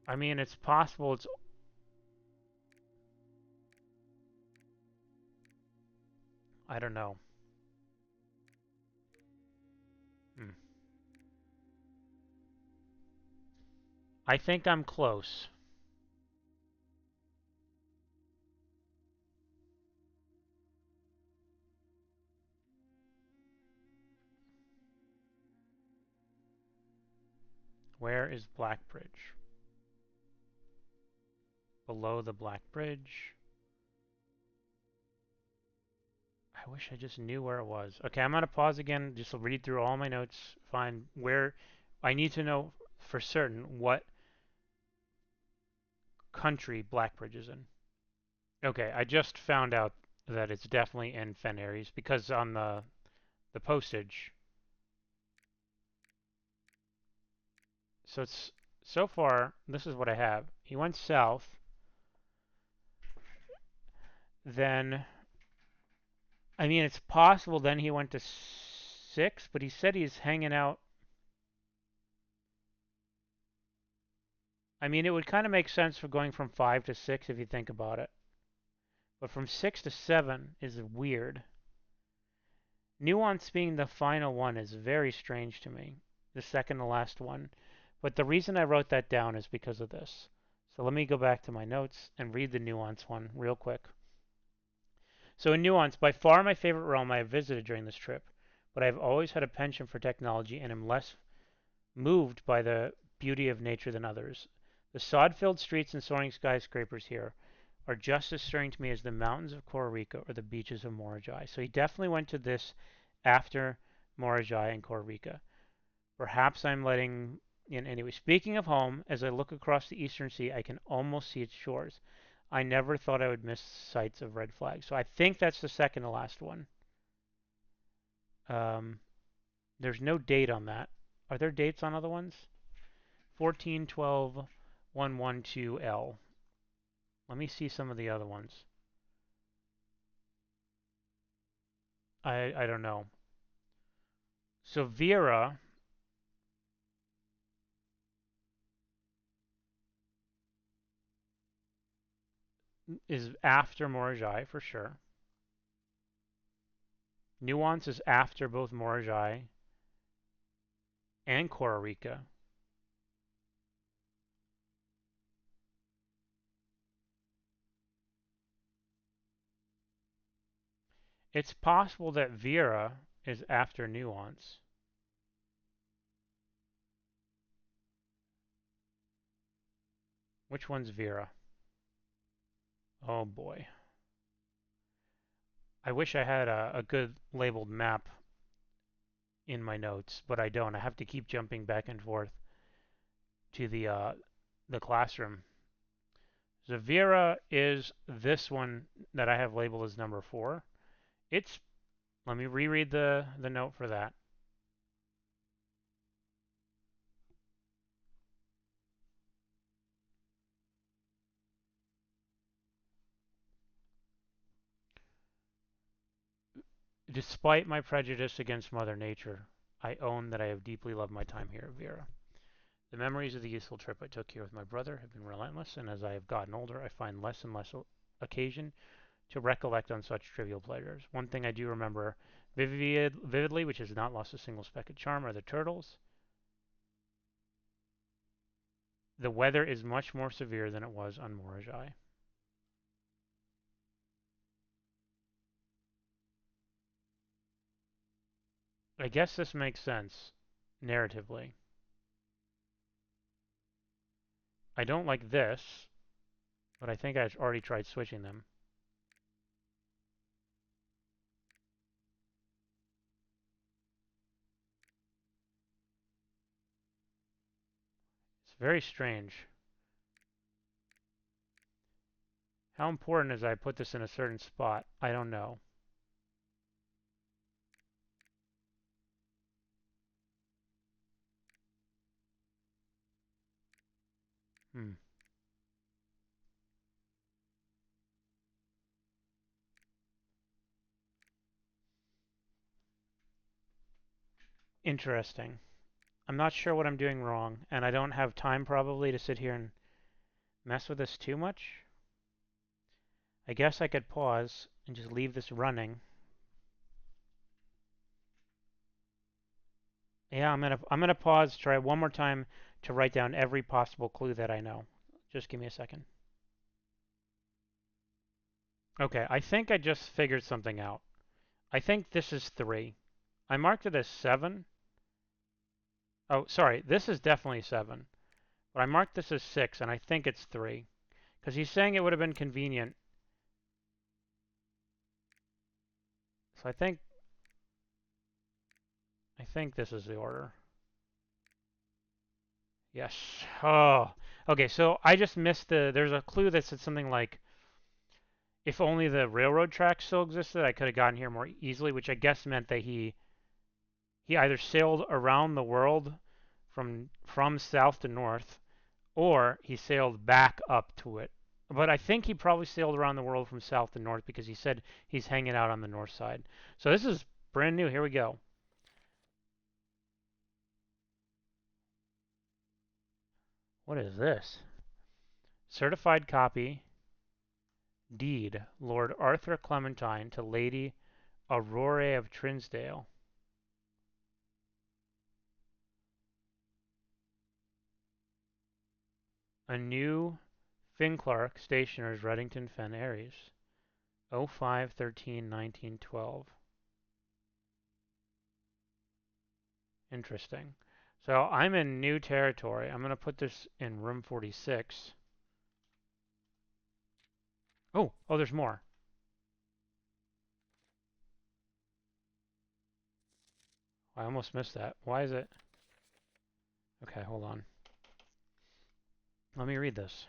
I mean, it's possible it's... I don't know. Hmm. I think I'm close. Where is Blackbridge? Below the Black Bridge. I wish I just knew where it was. Okay, I'm gonna pause again, just read through all my notes, find where I need to know for certain what country Blackbridge is in. Okay, I just found out that it's definitely in Fen Aries because on the postage. So it's so far. This is what I have. He went south, then I mean it's possible. Then he went to 6, but he said he's hanging out. I mean, it would kind of make sense for going from 5 to 6 if you think about it. But from 6 to 7 is weird. Nuance being the final one is very strange to me. The second to last one. But the reason I wrote that down is because of this. So let me go back to my notes and read the nuance one real quick. So in nuance, by far my favorite realm I have visited during this trip, but I have always had a penchant for technology and am less moved by the beauty of nature than others. The sod-filled streets and soaring skyscrapers here are just as stirring to me as the mountains of Costa Rica or the beaches of Morajai. So he definitely went to this after Morajai and Costa Rica. Perhaps I'm letting in anyway. Speaking of home, as I look across the eastern sea, I can almost see its shores. I never thought I would miss sights of red flags. So I think that's the second to last one. Um, there's no date on that. Are there dates on other ones? 1412-112L. Let me see some of the other ones. I don't know. So Vera is after Morajai for sure. Nuance is after both Morajai and Costa Rica. It's possible that Vera is after Nuance. Which one's Vera? Oh boy. I wish I had a good labeled map in my notes, but I don't. I have to keep jumping back and forth to the classroom. Zavira is this one that I have labeled as number 4. It's Let me reread the note for that. Despite my prejudice against Mother Nature, I own that I have deeply loved my time here at Vera. The memories of the youthful trip I took here with my brother have been relentless, and as I have gotten older, I find less and less occasion to recollect on such trivial pleasures. One thing I do remember vividly, which has not lost a single speck of charm, are the turtles. The weather is much more severe than it was on Morajai. I guess this makes sense narratively. I don't like this, but I think I've already tried switching them. It's very strange. How important is I put this in a certain spot? I don't know. Hmm. Interesting. I'm not sure what I'm doing wrong, and I don't have time probably to sit here and mess with this too much. I guess I could pause and just leave this running. Yeah, I'm gonna pause, try one more time to write down every possible clue that I know. Just give me a second. Okay, I think I just figured something out. I think this is 3. I marked it as 7. Oh, sorry, this is definitely 7. But I marked this as 6, and I think it's 3. Because he's saying it would have been convenient. So I think this is the order. Yes. Oh. Okay, so I just missed there's a clue that said something like if only the railroad tracks still existed, I could have gotten here more easily, which I guess meant that he either sailed around the world from south to north, or he sailed back up to it. But I think he probably sailed around the world from south to north because he said he's hanging out on the north side. So this is brand new. Here we go. What is this? Certified copy deed, Lord Arthur Clementine to Lady Aurora of Trinsdale. A new Finn Clark, Stationers, Reddington Fen Aries. 05/13/1912. Interesting. So I'm in new territory. I'm going to put this in room 46. Oh, there's more. I almost missed that. Why is it? Okay, hold on. Let me read this.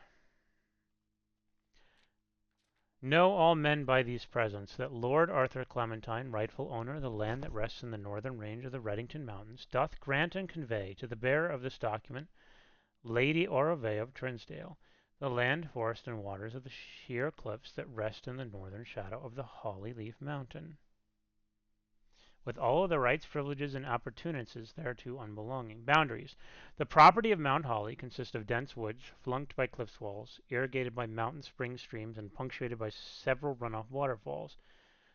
Know all men by these presents that Lord Arthur Clementine, rightful owner of the land that rests in the northern range of the Reddington Mountains, doth grant and convey to the bearer of this document, Lady Orave of Trinsdale, the land, forest, and waters of the sheer cliffs that rest in the northern shadow of the Holly Leaf Mountain, with all of the rights, privileges, and appurtenances thereto unbelonging. Boundaries. The property of Mount Holly consists of dense woods, flanked by cliff walls, irrigated by mountain spring streams, and punctuated by several runoff waterfalls.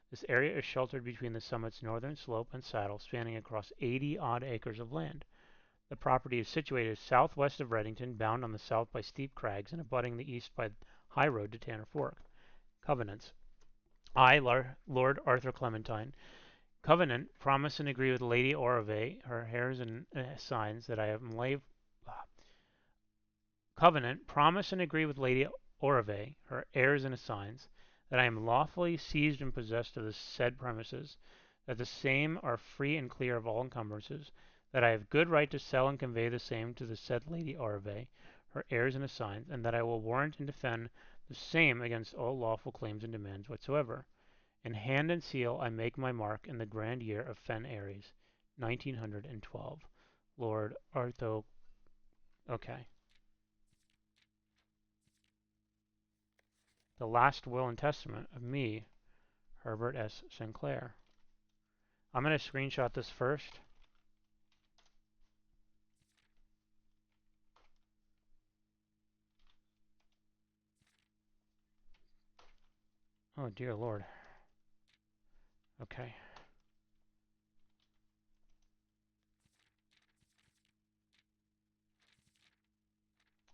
This area is sheltered between the summit's northern slope and saddle, spanning across 80-odd acres of land. The property is situated southwest of Reddington, bound on the south by steep crags and abutting the east by the high road to Tanner Fork. Covenants. I, Lord Arthur Clementine, covenant, promise and agree with Lady Orave, her heirs and assigns that I am covenant, promise and agree with Lady Orave, her heirs and assigns, that I am lawfully seized and possessed of the said premises, that the same are free and clear of all encumbrances, that I have good right to sell and convey the same to the said Lady Orave, her heirs and assigns, and that I will warrant and defend the same against all lawful claims and demands whatsoever. In hand and seal I make my mark in the grand year of Fen Aries, 1912. Lord Artho. Okay. The last will and testament of me, Herbert S. Sinclair. I'm going to screenshot this first. Oh, dear Lord. Okay.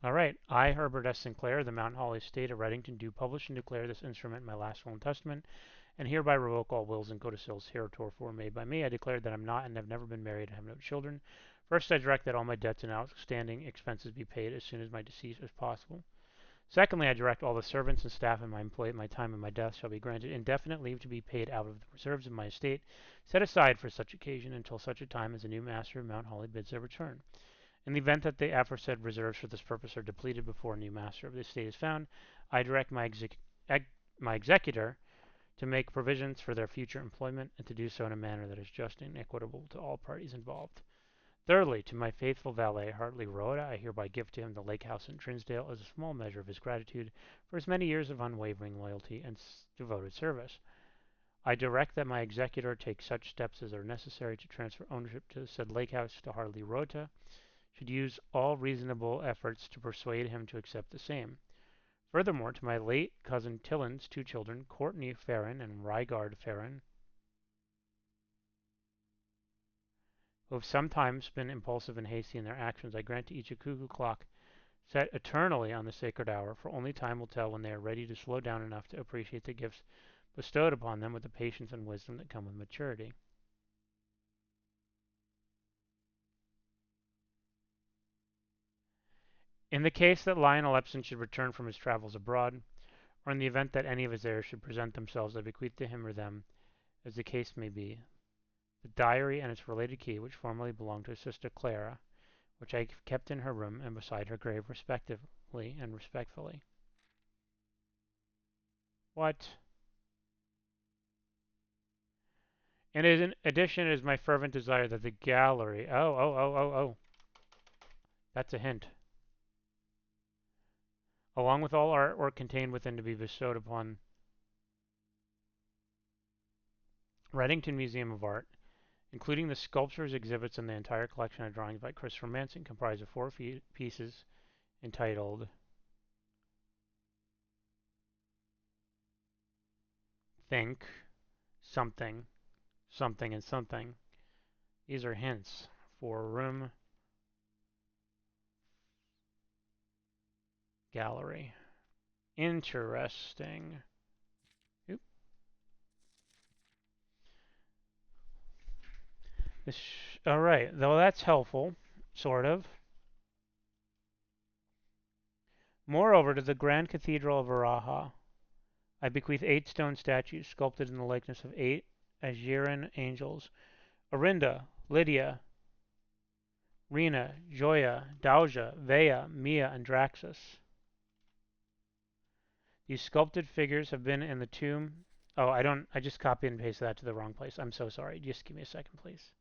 All right. I, Herbert S. Sinclair, the Mount Holly Estate of Reddington, do publish and declare this instrument my last will and testament, and hereby revoke all wills and codicils heretofore made by me. I declare that I'm not and have never been married and have no children. First, I direct that all my debts and outstanding expenses be paid as soon as my decease is possible. Secondly, I direct all the servants and staff in my employ at my time of my death shall be granted indefinite leave to be paid out of the reserves of my estate, set aside for such occasion until such a time as the new master of Mount Holly bids their return. In the event that the aforesaid reserves for this purpose are depleted before a new master of the estate is found, I direct my executor to make provisions for their future employment and to do so in a manner that is just and equitable to all parties involved. Thirdly, to my faithful valet, Hartley Rhoda, I hereby give to him the lake house in Trinsdale as a small measure of his gratitude for his many years of unwavering loyalty and devoted service. I direct that my executor take such steps as are necessary to transfer ownership to the said lake house to Hartley Rhoda, should use all reasonable efforts to persuade him to accept the same. Furthermore, to my late cousin Tillen's two children, Courtney Farron and Rygard Farron, who have sometimes been impulsive and hasty in their actions, I grant to each a cuckoo clock set eternally on the sacred hour, for only time will tell when they are ready to slow down enough to appreciate the gifts bestowed upon them with the patience and wisdom that come with maturity. In the case that Lionel Epson should return from his travels abroad, or in the event that any of his heirs should present themselves, I bequeath to him or them as the case may be. The diary and its related key, which formerly belonged to her sister Clara, which I kept in her room and beside her grave respectively and respectfully. What? And in addition, it is my fervent desire that the gallery. Oh. That's a hint. Along with all artwork contained within to be bestowed upon Reddington Museum of Art, including the sculptures, exhibits, and the entire collection of drawings by Christopher Manson, comprised of 4 pieces entitled Think, Something, Something, and Something. These are hints for room gallery. Interesting. Oop. All right, though that's helpful, sort of. Moreover, to the Grand Cathedral of Varaha, I bequeath 8 stone statues sculpted in the likeness of 8 Azerian angels: Orinda, Lydia, Rena, Joya, Dauja, Vea, Mia, and Draxus. These sculpted figures have been in the tomb. Oh, I just copied and pasted that to the wrong place. I'm so sorry. Just give me a second, please.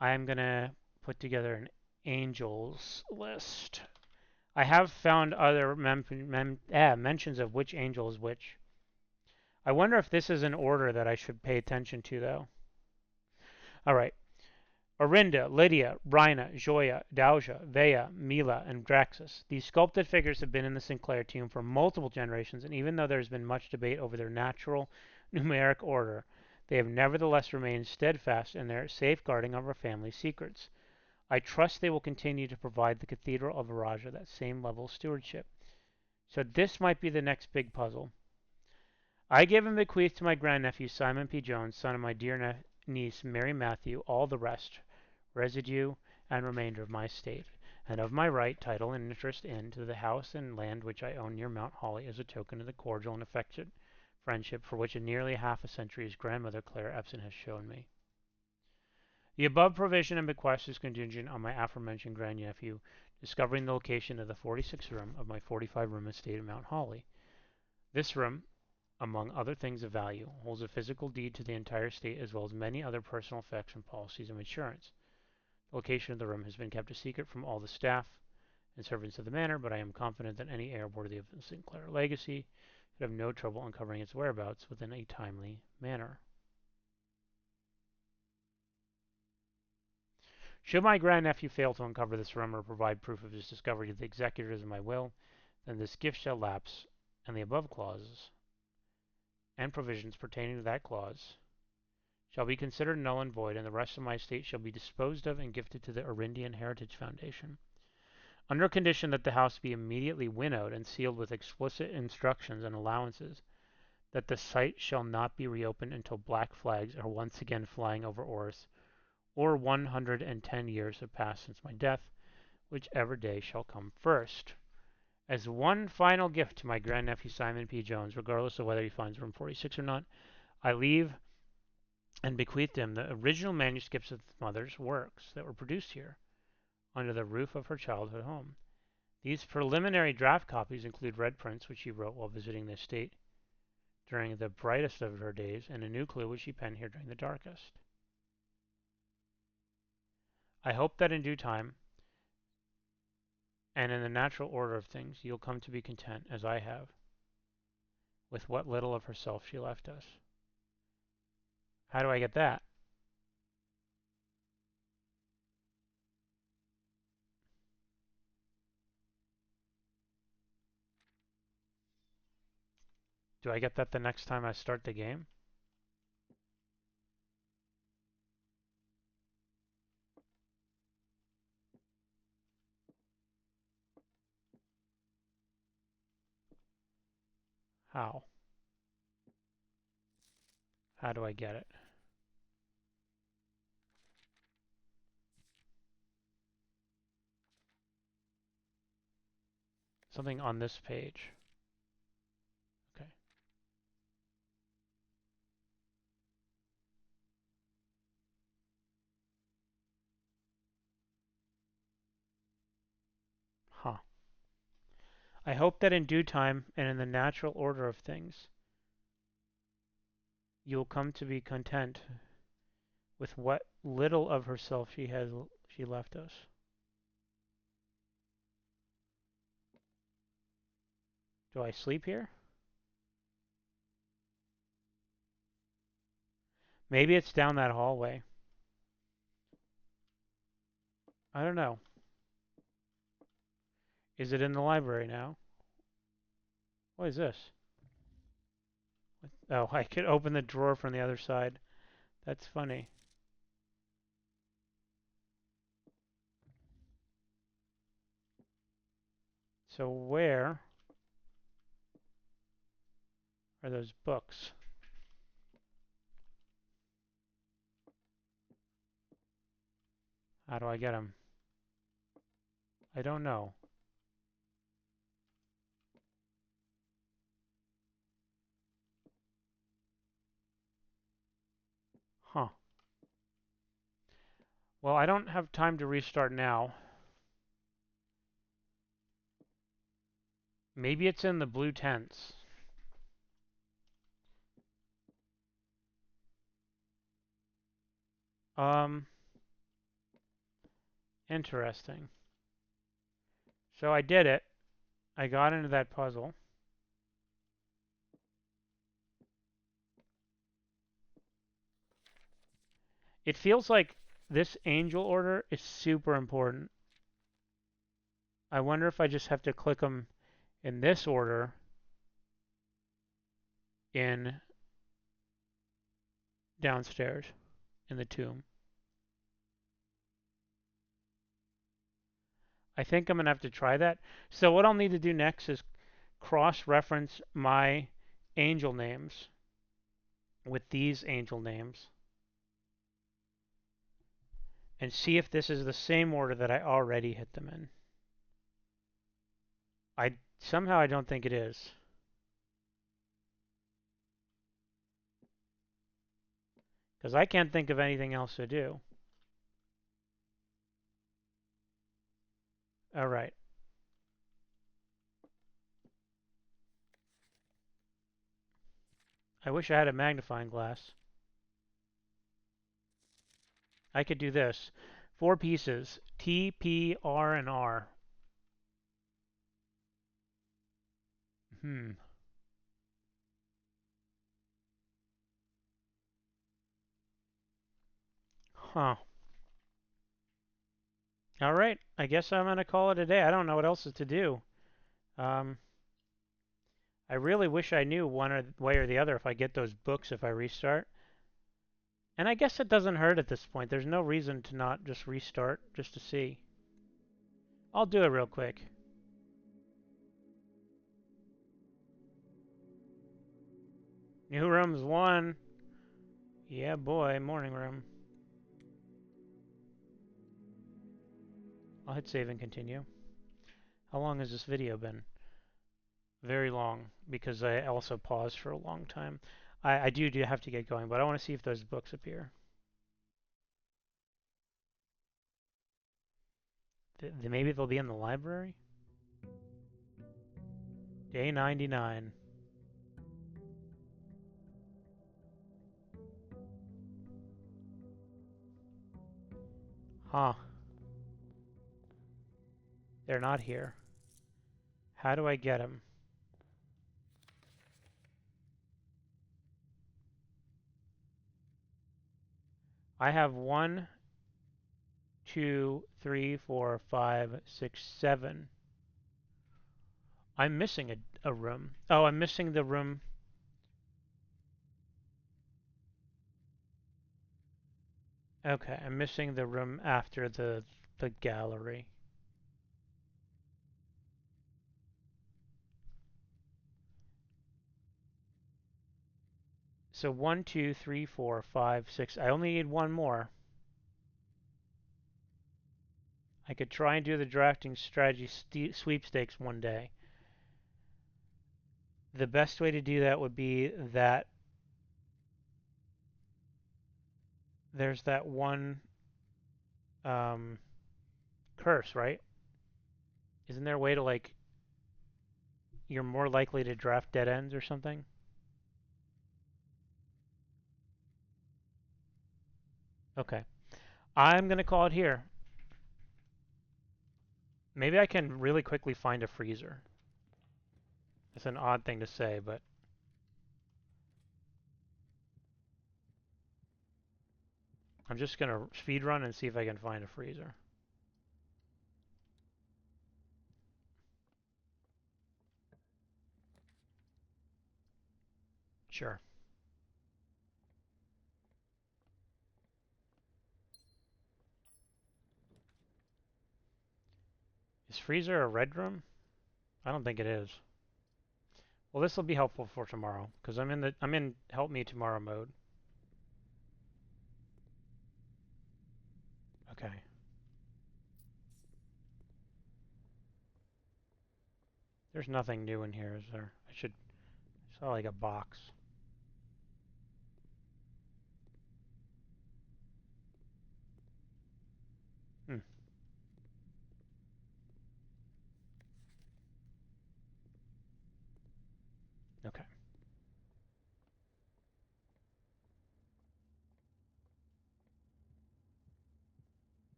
I am going to put together an angels list. I have found other mentions of which angel is which. I wonder if this is an order that I should pay attention to, though. All right. Orinda, Lydia, Rhina, Joya, Dauja, Vea, Mila, and Draxus. These sculpted figures have been in the Sinclair tomb for multiple generations, and even though there has been much debate over their natural numeric order, they have nevertheless remained steadfast in their safeguarding of our family secrets. I trust they will continue to provide the Cathedral of Varaja that same level of stewardship. So this might be the next big puzzle. I give and bequeath to my grandnephew Simon P. Jones, son of my dear niece Mary Matthew, all the rest, residue and remainder of my estate, and of my right, title, and interest in to the house and land which I own near Mount Holly, as a token of the cordial and affectionate friendship for which in nearly half a century his grandmother Claire Epson has shown me. The above provision and bequest is contingent on my aforementioned grandnephew discovering the location of the 46th room of my 45-room estate at Mount Holly. This room, among other things of value, holds a physical deed to the entire estate as well as many other personal effects and policies of insurance. The location of the room has been kept a secret from all the staff and servants of the manor, but I am confident that any heir worthy of the Sinclair legacy should have no trouble uncovering its whereabouts within a timely manner. Should my grandnephew fail to uncover this room or provide proof of his discovery to the executors of my will, then this gift shall lapse, and the above clauses and provisions pertaining to that clause shall be considered null and void, and the rest of my estate shall be disposed of and gifted to the Orindian Heritage Foundation, under condition that the house be immediately winnowed and sealed with explicit instructions and allowances that the site shall not be reopened until black flags are once again flying over Orris, or 110 years have passed since my death, whichever day shall come first. As one final gift to my grandnephew Simon P. Jones, regardless of whether he finds room 46 or not, I leave and bequeathed him the original manuscripts of his mother's works that were produced here, under the roof of her childhood home. These preliminary draft copies include red prints which she wrote while visiting the estate during the brightest of her days, and a new clue which she penned here during the darkest. I hope that in due time, and in the natural order of things, you'll come to be content, as I have, with what little of herself she left us. How do I get that? Do I get that the next time I start the game? How? How do I get it? Something on this page. Okay. I hope that in due time and in the natural order of things, you'll come to be content with what little of herself she left us. Do I sleep here? Maybe it's down that hallway. I don't know. Is it in the library now? What is this? Oh, I could open the drawer from the other side. That's funny. So where are those books? How do I get them? I don't know. Huh. Well, I don't have time to restart now. Maybe it's in the blue tents. Um, Interesting. So I did it. I got into that puzzle. It feels like this angel order is super important. I wonder if I just have to click them in this order in downstairs in the tomb. I think I'm going to have to try that. So what I'll need to do next is cross-reference my angel names with these angel names and see if this is the same order that I already hit them in. Somehow I don't think it is. Because I can't think of anything else to do. All right. I wish I had a magnifying glass. I could do this. 4 pieces. T, P, R, and R. Hmm. Huh. All right. I guess I'm going to call it a day. I don't know what else is to do. Um, I really wish I knew one way or the other if I get those books if I restart. And I guess it doesn't hurt at this point. There's no reason to not just restart just to see. I'll do it real quick. New room's 1. Yeah, boy. Morning room. I'll hit save and continue. How long has this video been? Very long, because I also paused for a long time. I do have to get going, but I want to see if those books appear. Maybe they'll be in the library? Day 99. Huh. They're not here. How do I get them? I have 1, 2, 3, 4, 5, 6, 7. I'm missing a room. Oh, I'm missing the room. Okay, I'm missing the room after the gallery. So 1, 2, 3, 4, 5, 6. I only need 1 more. I could try and do the drafting strategy sweepstakes one day. The best way to do that would be that there's that one curse, right? Isn't there a way to like you're more likely to draft dead ends or something? Okay. I'm going to call it here. Maybe I can really quickly find a freezer. It's an odd thing to say, but I'm just going to speed run and see if I can find a freezer. Sure. Is freezer a red room? I don't think it is. Well, this will be helpful for tomorrow because I'm in help me tomorrow mode. Okay. There's nothing new in here, is there? I saw like a box. Hmm. Okay.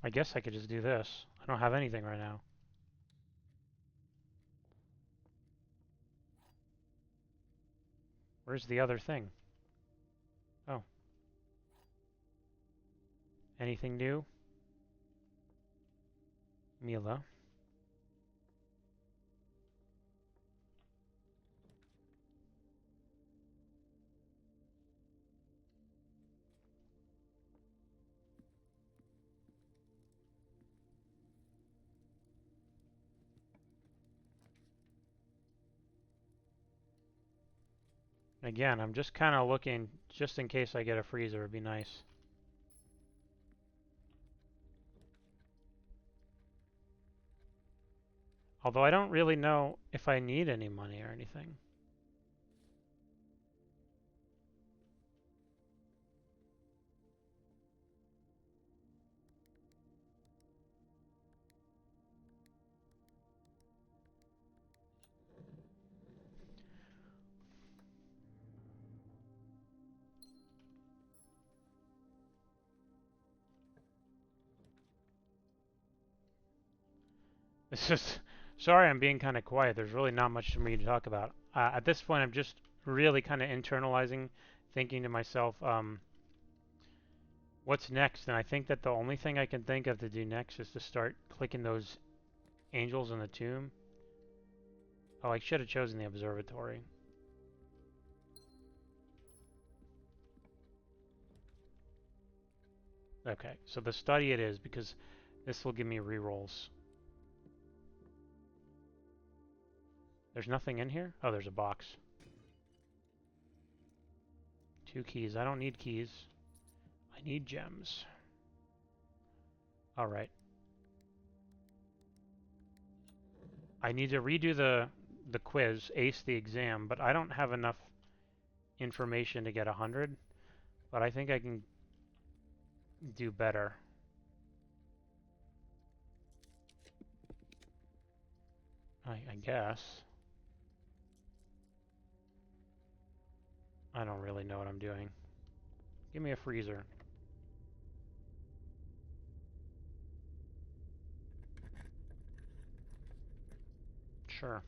I guess I could just do this. I don't have anything right now. Where's the other thing? Oh. Anything new? Mila. Again, I'm just kind of looking just in case I get a freezer. It'd be nice. Although I don't really know if I need any money or anything. It's just, sorry I'm being kind of quiet. There's really not much for me to talk about. At this point, I'm just really kind of internalizing, thinking to myself, what's next? And I think that the only thing I can think of to do next is to start clicking those angels in the tomb. Oh, I should have chosen the observatory. Okay, so the study it is because this will give me rerolls. There's nothing in here? Oh, there's a box. 2 keys. I don't need keys. I need gems. Alright. I need to redo the quiz, ace the exam, but I don't have enough information to get 100. But I think I can do better. I guess. I don't really know what I'm doing. Give me a freezer. Sure.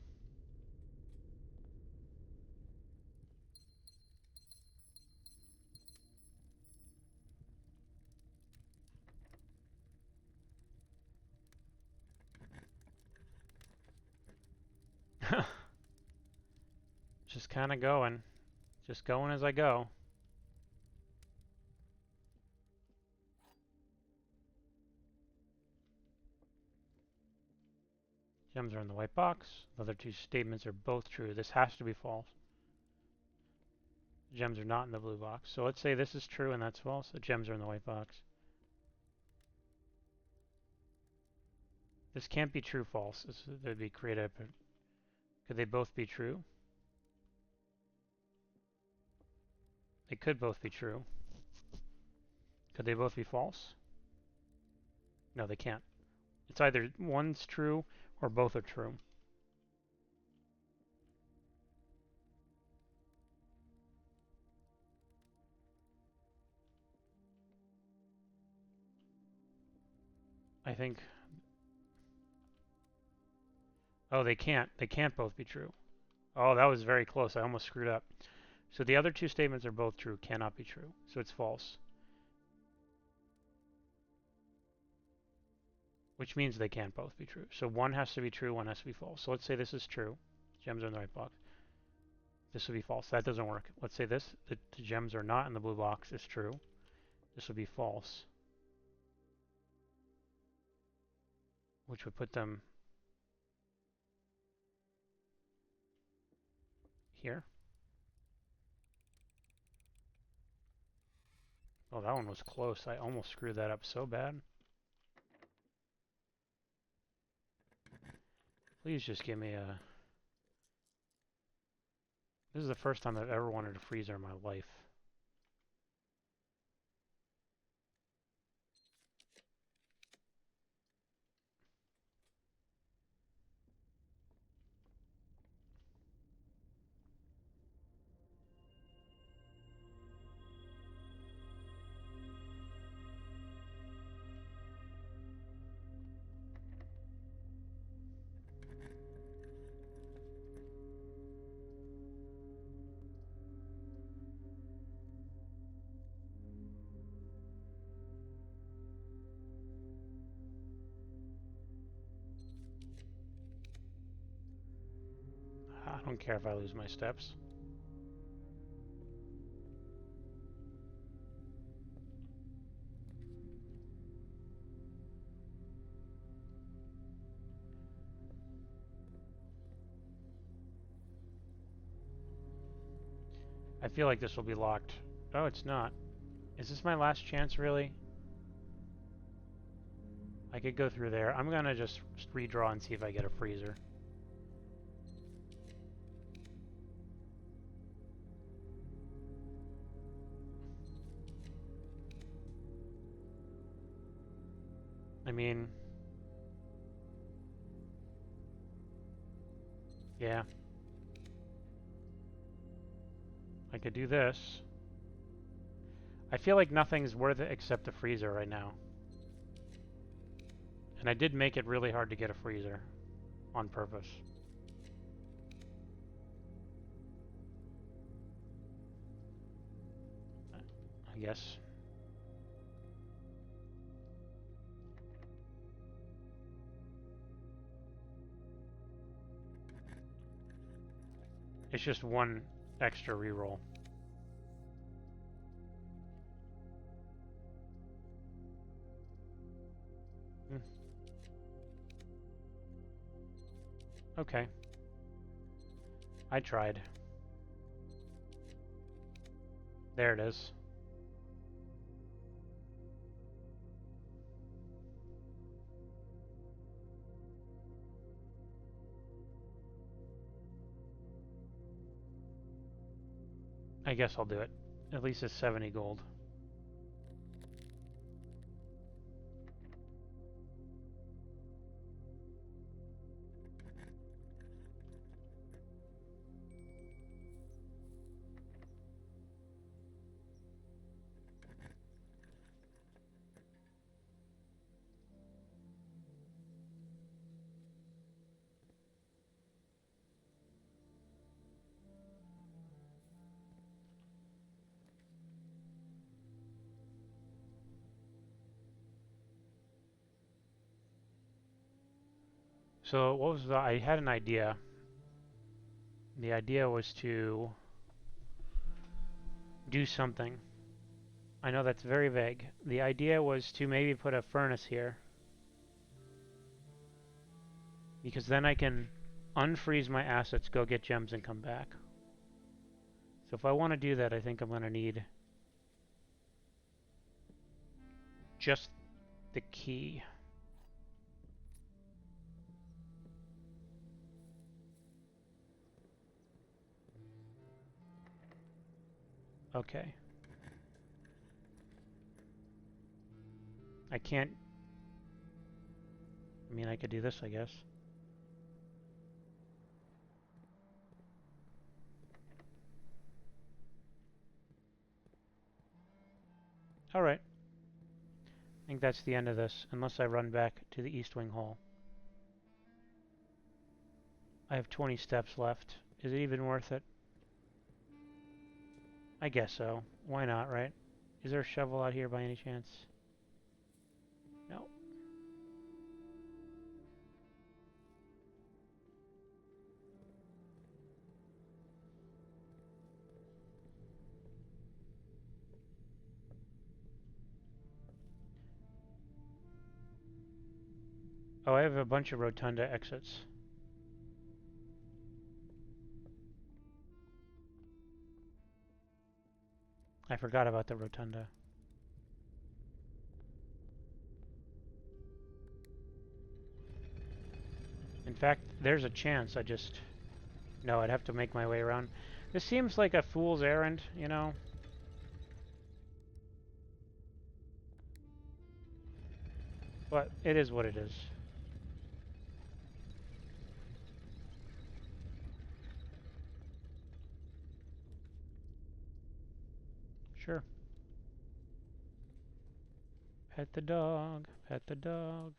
Just kind of going. Just going as I go. Gems are in the white box. The other two statements are both true. This has to be false. Gems are not in the blue box. So let's say this is true and that's false. The gems are in the white box. This can't be true false. This would be creative. Could they both be true? They could both be true. Could they both be false? No, they can't. It's either one's true or both are true. I think... Oh, they can't. They can't both be true. Oh, that was very close. I almost screwed up. So the other two statements are both true, cannot be true. So it's false. Which means they can't both be true. So one has to be true, one has to be false. So let's say this is true. Gems are in the right box. This would be false. That doesn't work. Let's say this, the gems are not in the blue box, is true. This would be false. Which would put them here. Oh, that one was close. I almost screwed that up so bad. Please just give me a... This is the first time I've ever wanted a freezer in my life. I don't care if I lose my steps. I feel like this will be locked. Oh, it's not. Is this my last chance, really? I could go through there. I'm gonna just redraw and see if I get a freezer. I mean... Yeah. I could do this. I feel like nothing's worth it except a freezer right now. And I did make it really hard to get a freezer. On purpose. I guess. It's just one extra reroll. Okay. I tried. There it is. I guess I'll do it. At least it's 70 gold. So what was I had an idea. The idea was to do something. I know that's very vague. The idea was to maybe put a furnace here. Because then I can unfreeze my assets, go get gems, and come back. So if I want to do that, I think I'm going to need just the key. Okay. I can't... I mean, I could do this, I guess. Alright. I think that's the end of this, unless I run back to the East Wing Hall. I have 20 steps left. Is it even worth it? I guess so. Why not, right? Is there a shovel out here by any chance? No. Oh, I have a bunch of rotunda exits. I forgot about the rotunda. In fact, there's a chance I just... No, I'd have to make my way around. This seems like a fool's errand, you know? But it is what it is. Sure. Pet the dog. Pet the dog.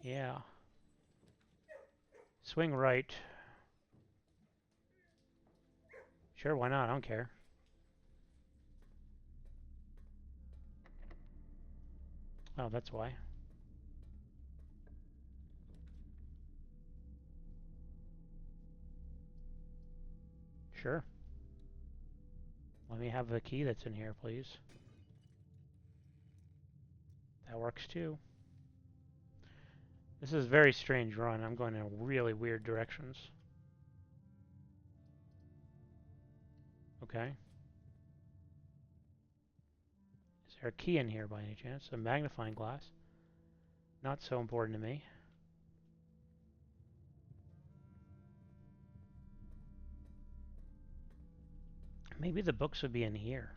Yeah. Swing right. Sure, why not? I don't care. Oh, that's why. Sure. Let me have the key that's in here, please. That works too. This is a very strange run. I'm going in really weird directions. Okay. Is there a key in here by any chance? A magnifying glass? Not so important to me. Maybe the books would be in here.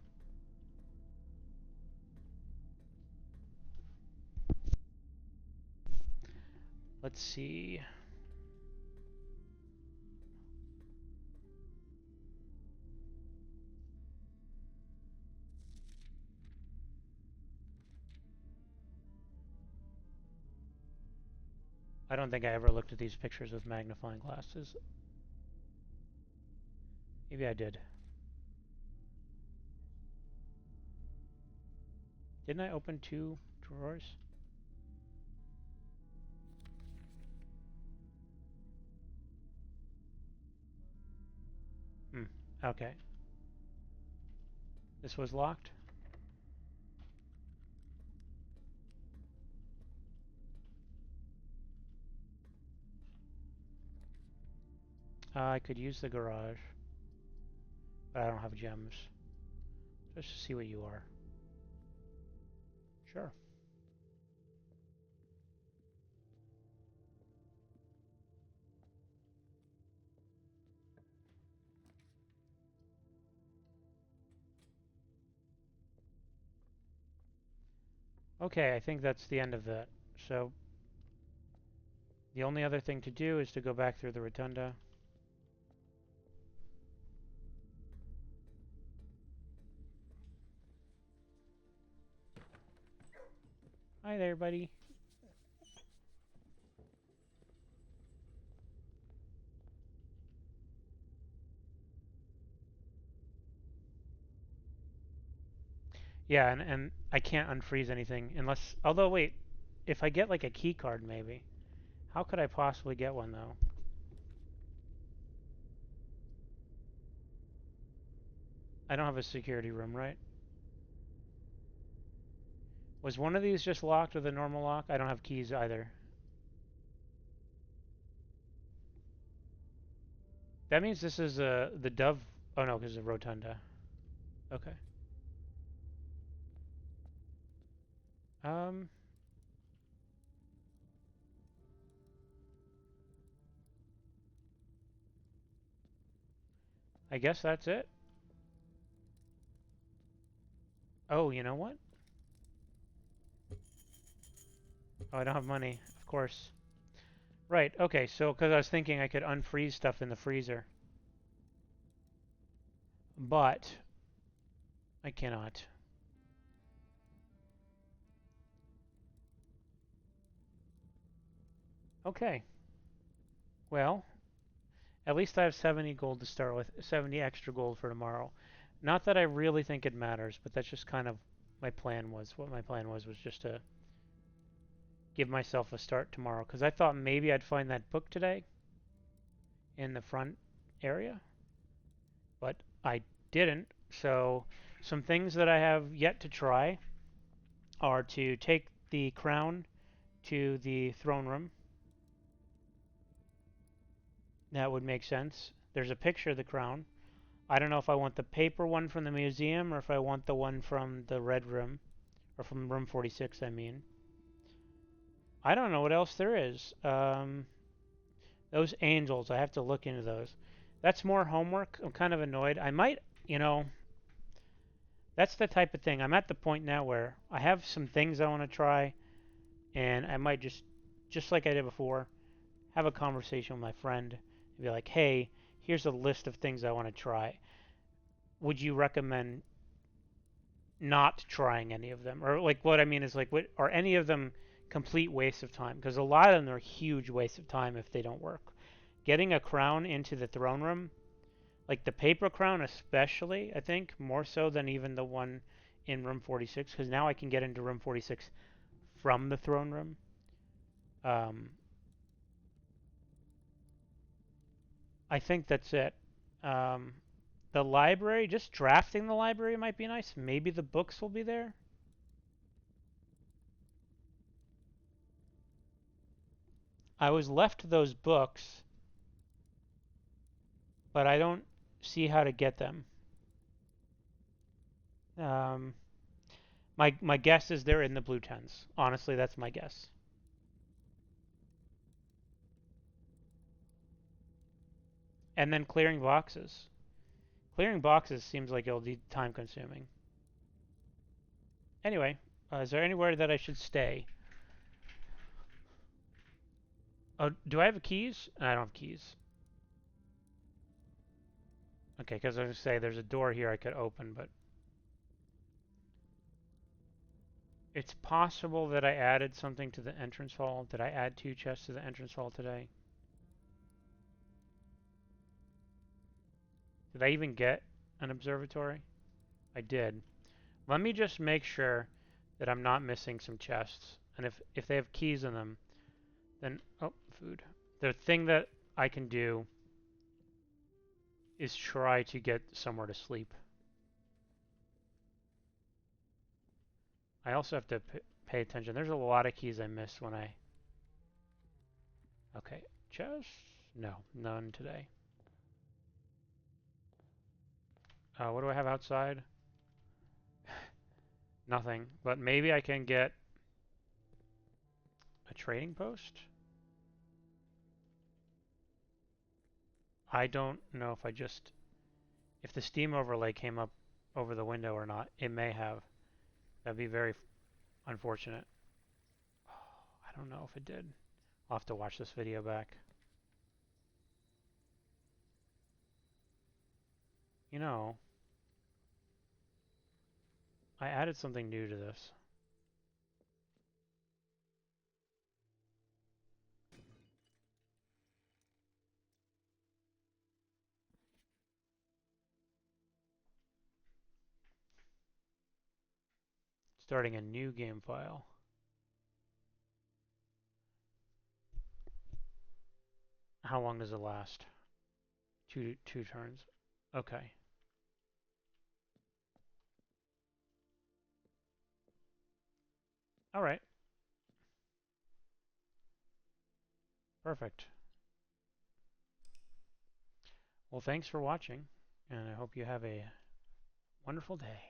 Let's see. I don't think I ever looked at these pictures with magnifying glasses. Maybe I did. Didn't I open 2 drawers? Okay. This was locked? I could use the garage. But I don't have gems. Just to see what you are. Sure. Okay, I think that's the end of that. So, the only other thing to do is to go back through the rotunda. Hi there, buddy. Yeah, and I can't unfreeze anything unless... Although, wait. If I get like a key card, maybe. How could I possibly get one, though? I don't have a security room, right? Was one of these just locked with a normal lock? I don't have keys either. That means this is the dove... Oh no, because it's a rotunda. Okay. Um... I guess that's it. Oh, you know what? Oh, I don't have money, of course. Right, okay, so because I was thinking I could unfreeze stuff in the freezer. But I cannot. Okay, well, at least I have 70 gold to start with, 70 extra gold for tomorrow. Not that I really think it matters, but that's just kind of my plan was. What my plan was just to give myself a start tomorrow, because I thought maybe I'd find that book today in the front area, but I didn't. So some things that I have yet to try are to take the crown to the throne room. That would make sense. There's a picture of the crown. I don't know if I want the paper one from the museum or if I want the one from the red room, or from room 46, I mean. I don't know what else there is. Those angels, I have to look into those. That's more homework. I'm kind of annoyed. I might, you know, that's the type of thing. I'm at the point now where I have some things I want to try, and I might just like I did before, have a conversation with my friend and be like, hey, here's a list of things I want to try. Would you recommend not trying any of them? Or like what I mean is like, what are any of them complete waste of time? Because a lot of them are huge waste of time if they don't work. Getting a crown into the throne room, like the paper crown especially, I think more so than even the one in room 46, because now I can get into room 46 from the throne room. Um, I think that's it. Um, the library, just drafting the library might be nice. Maybe the books will be there. I was left those books, but I don't see how to get them. Um, my guess is they're in the blue tens. Honestly, that's my guess. And then clearing boxes. Clearing boxes seems like it'll be time consuming. Anyway, is there anywhere that I should stay? Oh, do I have keys? I don't have keys. Okay, because I was going to say there's a door here I could open, but it's possible that I added something to the entrance hall. Did I add 2 chests to the entrance hall today? Did I even get an observatory? I did. Let me just make sure that I'm not missing some chests. And if they have keys in them, then... Oh, food. The thing that I can do is try to get somewhere to sleep. I also have to pay attention. There's a lot of keys I missed when I... Okay, chests? No, none today. What do I have outside? Nothing. But maybe I can get a trading post? I don't know if I just... If the Steam overlay came up over the window or not. It may have. That'd be very unfortunate. I don't know if it did. I'll have to watch this video back. You know, I added something new to this. Starting a new game file. How long does it last? Two turns. Okay. All right. Perfect. Well, thanks for watching, and I hope you have a wonderful day.